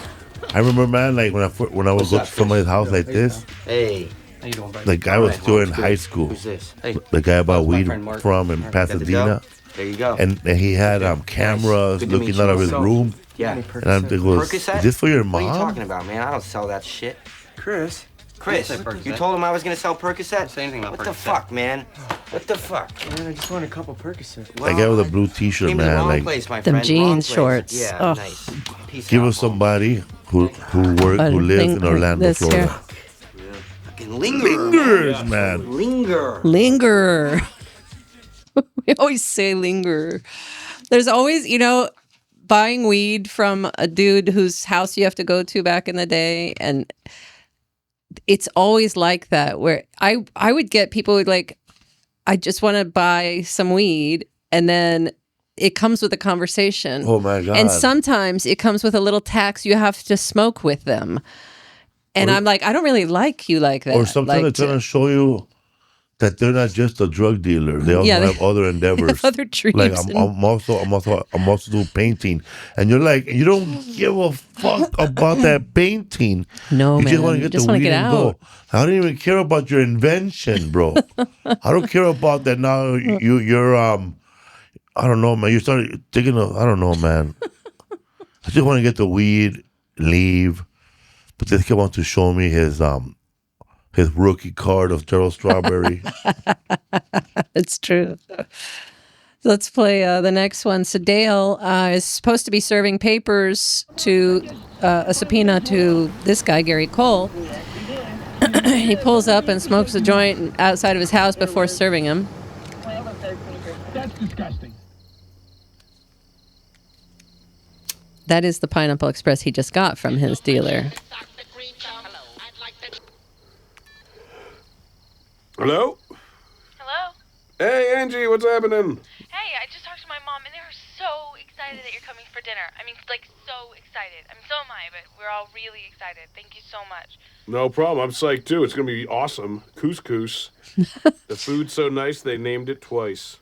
I remember, man, like when I would go to somebody's house like this. Hey. How you doing, buddy? The guy was still in high school. Who's this? Hey. The guy I bought my weed friend Mark. from in Mark, got the Pasadena. dough? There you go. And he had cameras Good to meet looking you. out of his So, room. Yeah. And I'm thinking, is this for your What are you mom? talking about, man? I don't sell that shit. Chris, I didn't say Percocet. you told him I was gonna sell Percocet? Didn't say anything about What the Percocet. fuck, man? What the fuck? Man, I just want a couple Percocets. That guy with a blue T-shirt, Came to the man. wrong Like, place, my Them friend. jeans Wrong place. shorts. Yeah, Ugh. nice. Peace give out, us somebody who A lives thing in Orlando, this here. Florida. Fucking linger. Lingers, man. Linger. Linger. We always say linger. There's always, buying weed from a dude whose house you have to go to back in the day. And it's always like that, where I would get people who like, I just want to buy some weed. And then it comes with a conversation. Oh, my God. And sometimes it comes with a little tax you have to smoke with them. And I'm like, I don't really like you like that. Or sometimes like they're trying to show you that they're not just a drug dealer. They also have other endeavors. Other dreams. Like I'm also doing painting, and you're like, you don't give a fuck about that painting. No, you man. just want to get the weed and go. I don't even care about your invention, bro. I don't care about that. Now you're I don't know, man. You started thinking of, I don't know, man. I just want to get the weed, leave, but they come on to show me his rookie card of Gerald Strawberry. It's true. Let's play the next one. So Dale is supposed to be serving papers to a subpoena to this guy, Gary Cole. He pulls up and smokes a joint outside of his house before serving him. That's disgusting. That is the Pineapple Express he just got from his dealer. Hello? Hello? Hey, Angie, what's happening? Hey, I just talked to my mom, and they were so excited that you're coming for dinner. I mean, like, so excited. I mean, so am I, but we're all really excited. Thank you so much. No problem. I'm psyched, too. It's going to be awesome. Couscous. The food's so nice, they named it twice.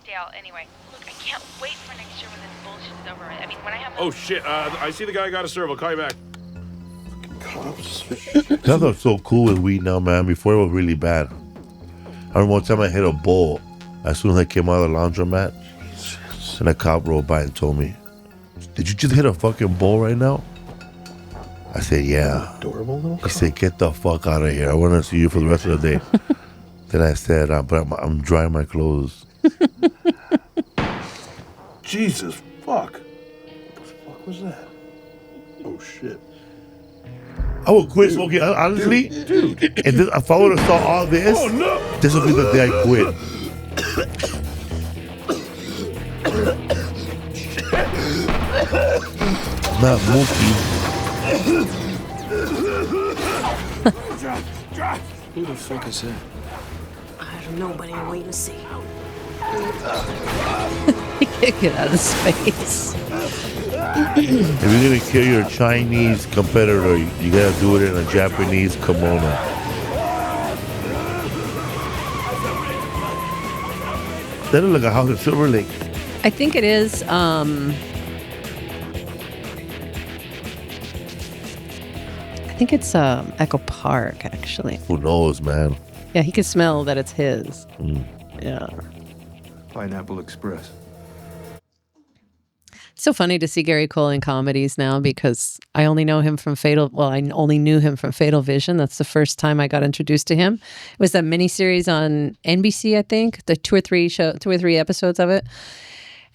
Dale, anyway, look, I can't wait for next year when this bullshit is over. I mean, when I have... Oh, shit. I see the guy I got to serve. I'll call you back. That's what's so cool with weed now, man. Before it was really bad. I remember one time I hit a bowl as soon as I came out of the laundromat, and a cop rolled by and told me, "Did you just hit a fucking bowl right now?" I said, "Yeah." Adorable little He said, "Get the fuck out of here. I want to see you for the rest of the day." Then I said, "But I'm drying my clothes." Jesus, fuck. What the fuck was that? Oh, shit. I would quit smoking, honestly. Dude. If I would have saw all this, this would be the day I quit. Not Mookie. Who the fuck is that? I don't know, but I'm waiting to see. Get out of space. If you're gonna kill your Chinese competitor, you gotta do it in a Japanese kimono. That looks like a house in Silver Lake. I think it is. I think it's Echo Park, actually. Who knows, man? Yeah, he could smell that it's his. Yeah. Pineapple Express. It's so funny to see Gary Cole in comedies now because I only know him from Fatal. Well, I only knew him from Fatal Vision. That's the first time I got introduced to him. It was that miniseries on NBC, I think, the two or three episodes of it.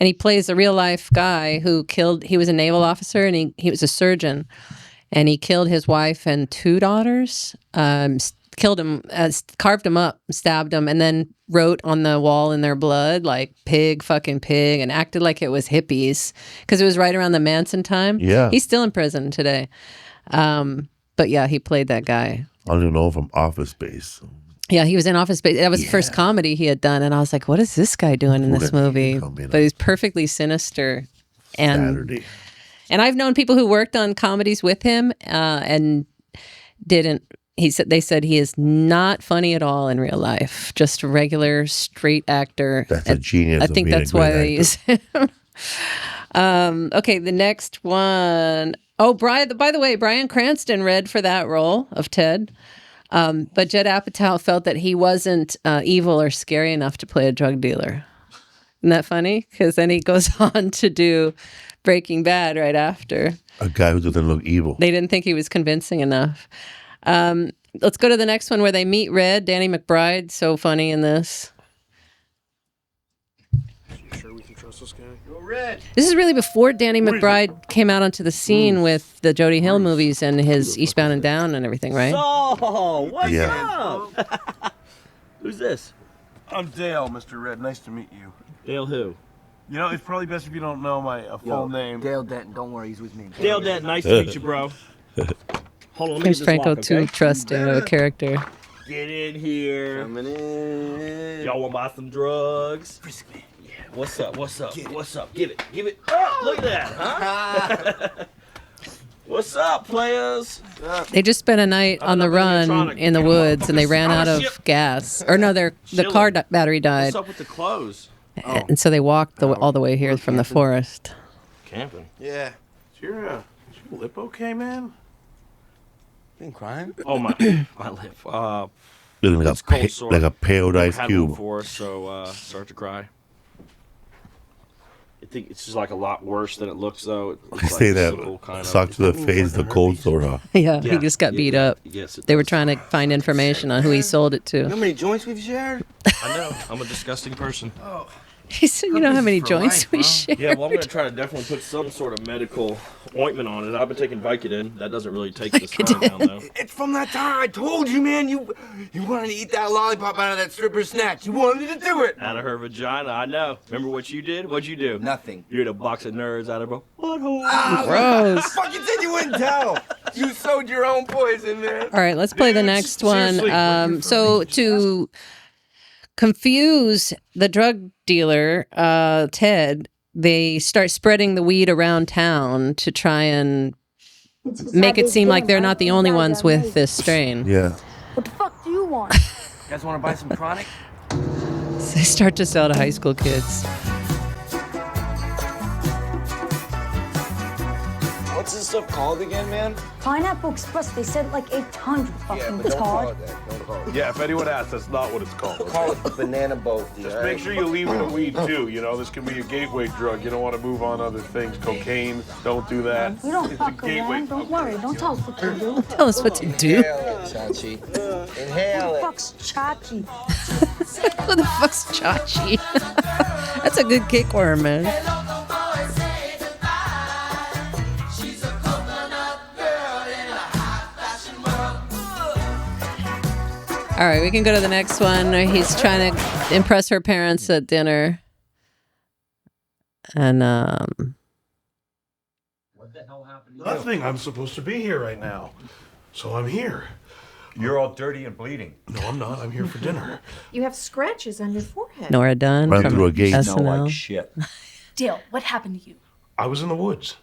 And he plays a real life guy who killed. He was a naval officer and he was a surgeon, and he killed his wife and two daughters. Killed him, carved him up, stabbed him, and then wrote on the wall in their blood, like, pig, fucking pig, and acted like it was hippies because it was right around the Manson time. Yeah. He's still in prison today. But yeah, he played that guy. I don't even know from Office Space. Yeah, he was in Office Space. That was the first comedy he had done. And I was like, what is this guy doing in this movie? But he's perfectly sinister. And I've known people who worked on comedies with him and didn't. They said he is not funny at all in real life. Just a regular straight actor. That's a genius. I think that's why they use him. Okay, the next one. Oh, by the way, Bryan Cranston read for that role of Ted. But Judd Apatow felt that he wasn't evil or scary enough to play a drug dealer. Isn't that funny? Because then he goes on to do Breaking Bad right after. A guy who doesn't look evil. They didn't think he was convincing enough. Let's go to the next one where they meet Red. Danny McBride, so funny in this. You sure we can trust this guy? Go Red. This is really before Danny McBride came out onto the scene with the Jody Hill movies and his Eastbound and Down and everything, right? So, what's up? Who's this? I'm Dale, Mr. Red. Nice to meet you. Dale who? You know, it's probably best if you don't know my full name. Dale Denton, don't worry, he's with me. Dale Denton, nice to meet you, bro. Hold on, let me James get this Franco, lock, okay? too trusting of a character. Get in here. Coming in. Y'all want to buy some drugs? Brisk man. Yeah. What's up? What's up? What's up? Give it. Give it. Oh, look at that, huh? What's up, players? They just spent a night on the run in the woods, and they ran out of gas. Or no, the car battery died. What's up with the clothes? And so they walked all the way here from the forest. Camping? Yeah. Is your lip okay, man? Been crying? Oh, my lip. Looking It's cold sore. like a paled ice Had cube. one before, so start to cry. I think it's just like a lot worse than it looks, though. It looks I say like that sickle, kind of. sock to the face, the cold sore. Huh? Yeah, he just got beat up. Yes, it They were trying to find information on who he sold it You know to. how many joints we've shared? I know. I'm a disgusting person. He said, "You know how many joints we shared?" Yeah, well, I'm going to try to definitely put some sort of medical ointment on it. I've been taking Vicodin. That doesn't really take the swelling down, though. It's from that time I told you, man. You wanted to eat that lollipop out of that stripper's snatch. You wanted to do it. Out of her vagina, I know. Remember what you did? What'd you do? Nothing. You ate a box of nerds out of her butthole. Gross. I fucking said you wouldn't tell. You sowed your own poison, man. All right, let's play the next one. So to confuse the drug dealer, Ted, they start spreading the weed around town to try and make it seem like they're not the only ones with this strain. Yeah. What the fuck do you want? You guys want to buy some chronic? So they start to sell to high school kids. What's this stuff called again, man? Pineapple Express. They said like 800 fucking but don't call retard. it that. Don't call it. Yeah, if anyone asks, that's not what it's called. Call it banana boat. Just make sure you leave the weed too. You know, this can be a gateway drug. You don't want to move on other things. Cocaine, don't do that. We don't It's a fuck gateway. around. Don't worry. Don't tell us what to do. Tell us what to do. Inhale it, Chachi. Inhale Who the it. fuck's Chachi? Who the fuck's Chachi? That's a good kickworm, man. All right, we can go to the next one. He's trying to impress her parents at dinner. And Nothing. I'm supposed to be here right now. So I'm here. You're all dirty and bleeding. No, I'm not. I'm here for dinner. You have scratches on your forehead. Nora Dunn Run from through a gate. SNL. Smell like shit. Dale, what happened to you? I was in the woods.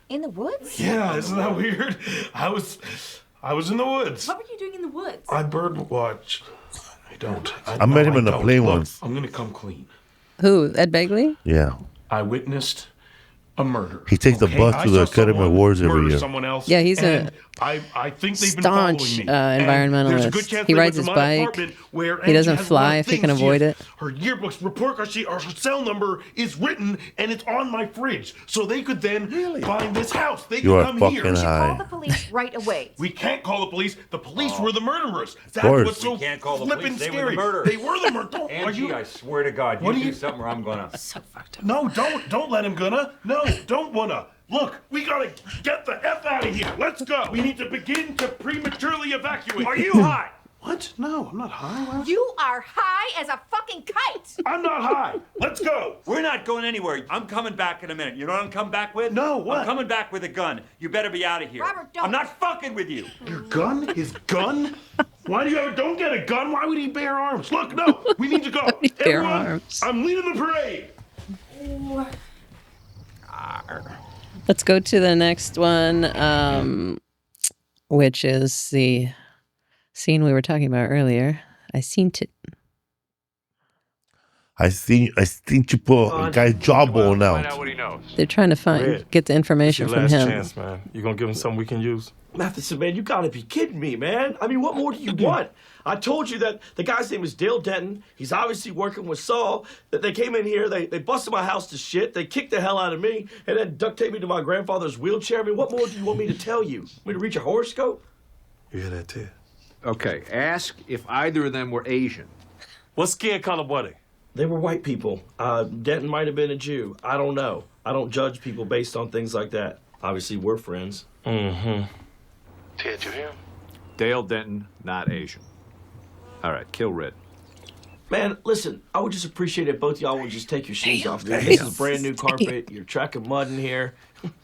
In the woods? Yeah, isn't that weird? I was in the woods. What were you doing in the woods? I bird watch. I don't. I met him in the plane Look, once. I'm gonna come clean. Who? Ed Begley? Yeah. I witnessed a murder. He takes the bus to the Academy Awards every murder year. someone else. Yeah, he's and a I think they've been following staunch me. And environmentalist. there's a good chance He they rides went his to my bike. apartment where He doesn't Angie has a fly lot of if he can things. avoid it. Her yearbooks, report card sheet, her cell number is written and it's on my fridge, so they could then find this house. They You could are come fucking here. Call high. the police right away. We can't call the police. The police were the murderers. That's course. what's so We can't call the flippin' police. They were scary. the murderers. They were the murderers. Angie, I swear to God, What you are do you- something or I'm gonna. No, don't let him gonna. No, don't wanna. Look, we gotta get the F out of here. Let's go. We need to begin to prematurely evacuate. Are you high? What? No, I'm not high. Well, You are high as a fucking kite. I'm not high. Let's go. We're not going anywhere. I'm coming back in a minute. You know what I'm coming back with? No, what? I'm coming back with a gun. You better be out of here. Robert, don't. I'm not fucking with you. Your gun? His gun? Why do you ever don't get a gun? Why would he bear arms? Look, no, we need to go. Bear Everyone, arms. I'm leading the parade. Let's go to the next one, which is the scene we were talking about earlier. I seen it. I seen you put a guy's jawbone out. what he knows. They're trying to get the information from him. man. You gonna give him something we can use? Matheson, man, you gotta be kidding me, man. I mean, what more do you want? I told you that the guy's name is Dale Denton. He's obviously working with Saul. That they came in here, they busted my house to shit. They kicked the hell out of me, and then duct taped me to my grandfather's wheelchair. I mean, what more do you want me to tell you? Want me to read your horoscope? You hear that, too? Okay, ask if either of them were Asian. What skin color were they? They were white people. Denton might have been a Jew. I don't know. I don't judge people based on things like that. Obviously, we're friends. Mm-hmm. Ted, you hear him? Dale Denton, not Asian. All right, kill Red. Man, listen, I would just appreciate it if both y'all would just take your shoes off. Dude. This is brand new carpet. You're tracking mud in here.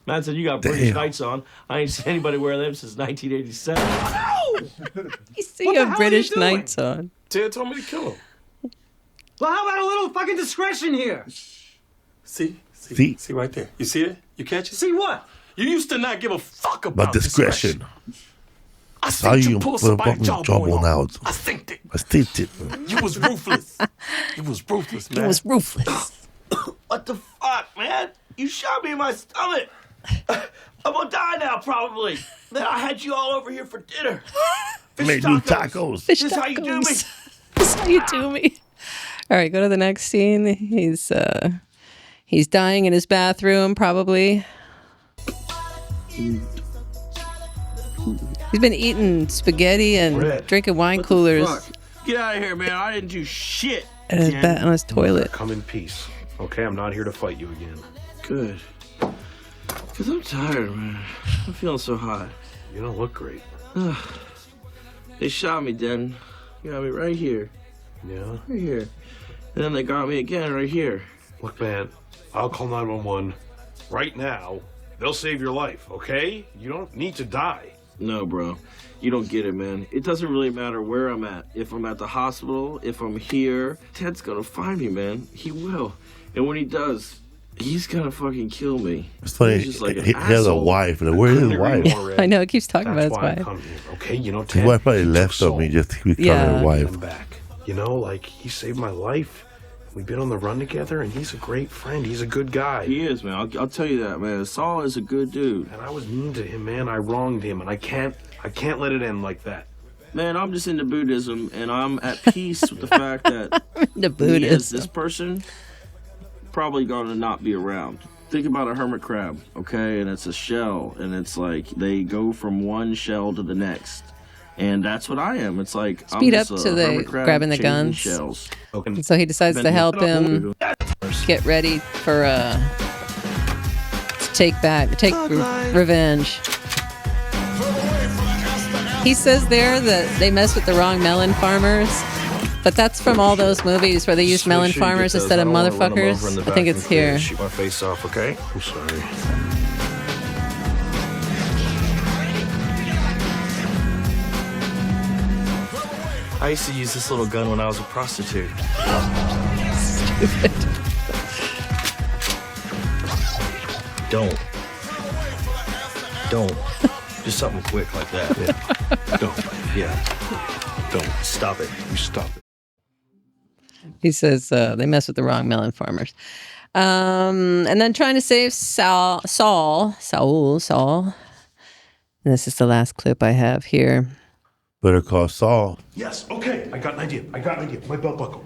Man said you got British Knights on. I ain't seen anybody wear them since 1987. You see your British Knights on. Ted told me to kill him. Well, how about a little fucking discretion here? See See right there. You see it? You catch it? See what? You used to not give a fuck about discretion. I Saw think you you pull put a somebody's fucking jawbone jawbone out. out. I think it. I think it. You was ruthless. You was ruthless, man. It was ruthless. What the fuck, man? You shot me in my stomach. I'm gonna die now, probably. Then I had you all over here for dinner. Made new tacos. Fish This is how you do me. This is how you do me. All right, go to the next scene. He's dying in his bathroom, probably. He's been eating spaghetti and drinking wine coolers. Get out of here, man. I didn't do shit. And his bat on his toilet. Come in peace. Okay, I'm not here to fight you again. Good. Because I'm tired, man. I'm feeling so hot. You don't look great. They shot me, Den. Got me right here. Yeah? Right here. And then they got me again right here. Look, man, I'll call 911 right now. They'll save your life, okay? You don't need to die. No, bro. You don't get it, man. It doesn't really matter where I'm at. If I'm at the hospital, if I'm here, Ted's gonna find me, man. He will. And when he does, he's gonna fucking kill me. It's funny. He's just like an He has a asshole. wife. And where's his wife? I know, it keeps talking That's about why his I wife. come here, okay? You know, His Ted, wife probably he left took on me Saul. just to be calling his wife. Come back. You know, like, he saved my life. We've been on the run together, and he's a great friend. He's a good guy. He is, man. I'll tell you that, man. Saul is a good dude. And I was mean to him, man. I wronged him, and I can't let it end like that. Man, I'm just into Buddhism, and I'm at peace with the fact that The me as Buddhism. this person probably gonna not be around. Think about a hermit crab, okay? And it's a shell, and it's like they go from one shell to the next. And that's what I am. It's like Speed I'm up just to a the hermit crab grabbing the changing guns. Shells. And so he decides to help him get ready for to take revenge. He says there that they mess with the wrong melon farmers, but that's from all those movies where they use melon farmers instead of motherfuckers. I think it's here. Shoot my face off, okay? I'm sorry. I used to use this little gun when I was a prostitute. Stupid. Don't. Just something quick like that. Yeah. Don't. Yeah. Don't. Stop it. You stop it. He says they mess with the wrong melon farmers. And then trying to save Saul. And this is the last clip I have here. Better call Saul. Yes, okay. I got an idea. My belt buckle.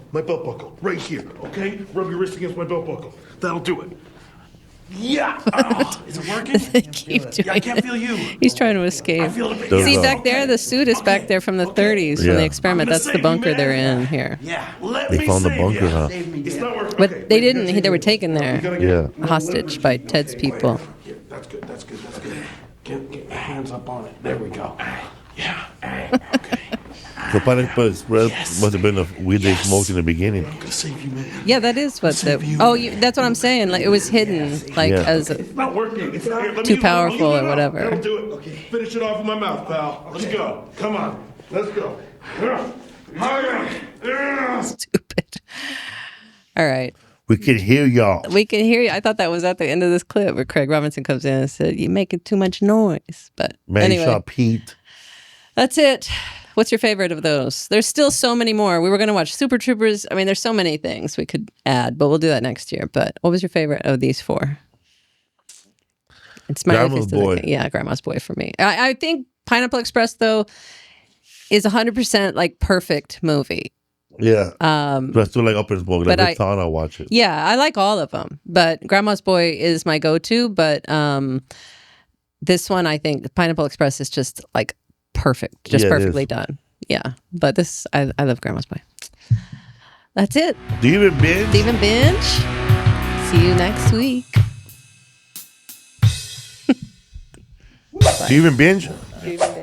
Right here, okay? Rub your wrist against my belt buckle. That'll do it. Yeah. Oh, is it working? I can't feel you. He's trying to escape. See, back there, the suit is back there from the 30s, from the experiment. That's the bunker they're in here. Yeah. They found the bunker, huh? It's not working. But they didn't. They were taken there. Yeah. Hostage by Ted's people. Here, that's good. Get your hands up on it. There we go. Yeah. Okay. The Pineapple Express must have been a weed they smoked in the beginning. I'm gonna save you, man. Yeah, that is what the. Oh, that's what I'm saying. Like it was hidden, like as It's not working. It's not, too powerful or whatever. That'll do it. Okay. Finish it off in my mouth, pal. Let's go. Come on. Let's go. Stupid. All right. We can hear y'all. We can hear you. I thought that was at the end of this clip where Craig Robinson comes in and said, "You're making too much noise." But Man, anyway, shot Pete. That's it. What's your favorite of those? There's still so many more. We were going to watch Super Troopers. I mean, there's so many things we could add, but we'll do that next year. But what was your favorite of these four? It's Grandma's Boy. Yeah, Grandma's Boy for me. I think Pineapple Express, though, is 100% like perfect movie. Yeah. But I still like Up in Smoke. Like every time I watch it. Yeah, I like all of them. But Grandma's Boy is my go-to. But this one, I think Pineapple Express is just like perfect. Just perfectly done. Yeah. But this, I love Grandma's Boy. That's it. Do you even binge? Do you even binge? See you next week. Do you even binge? Do you even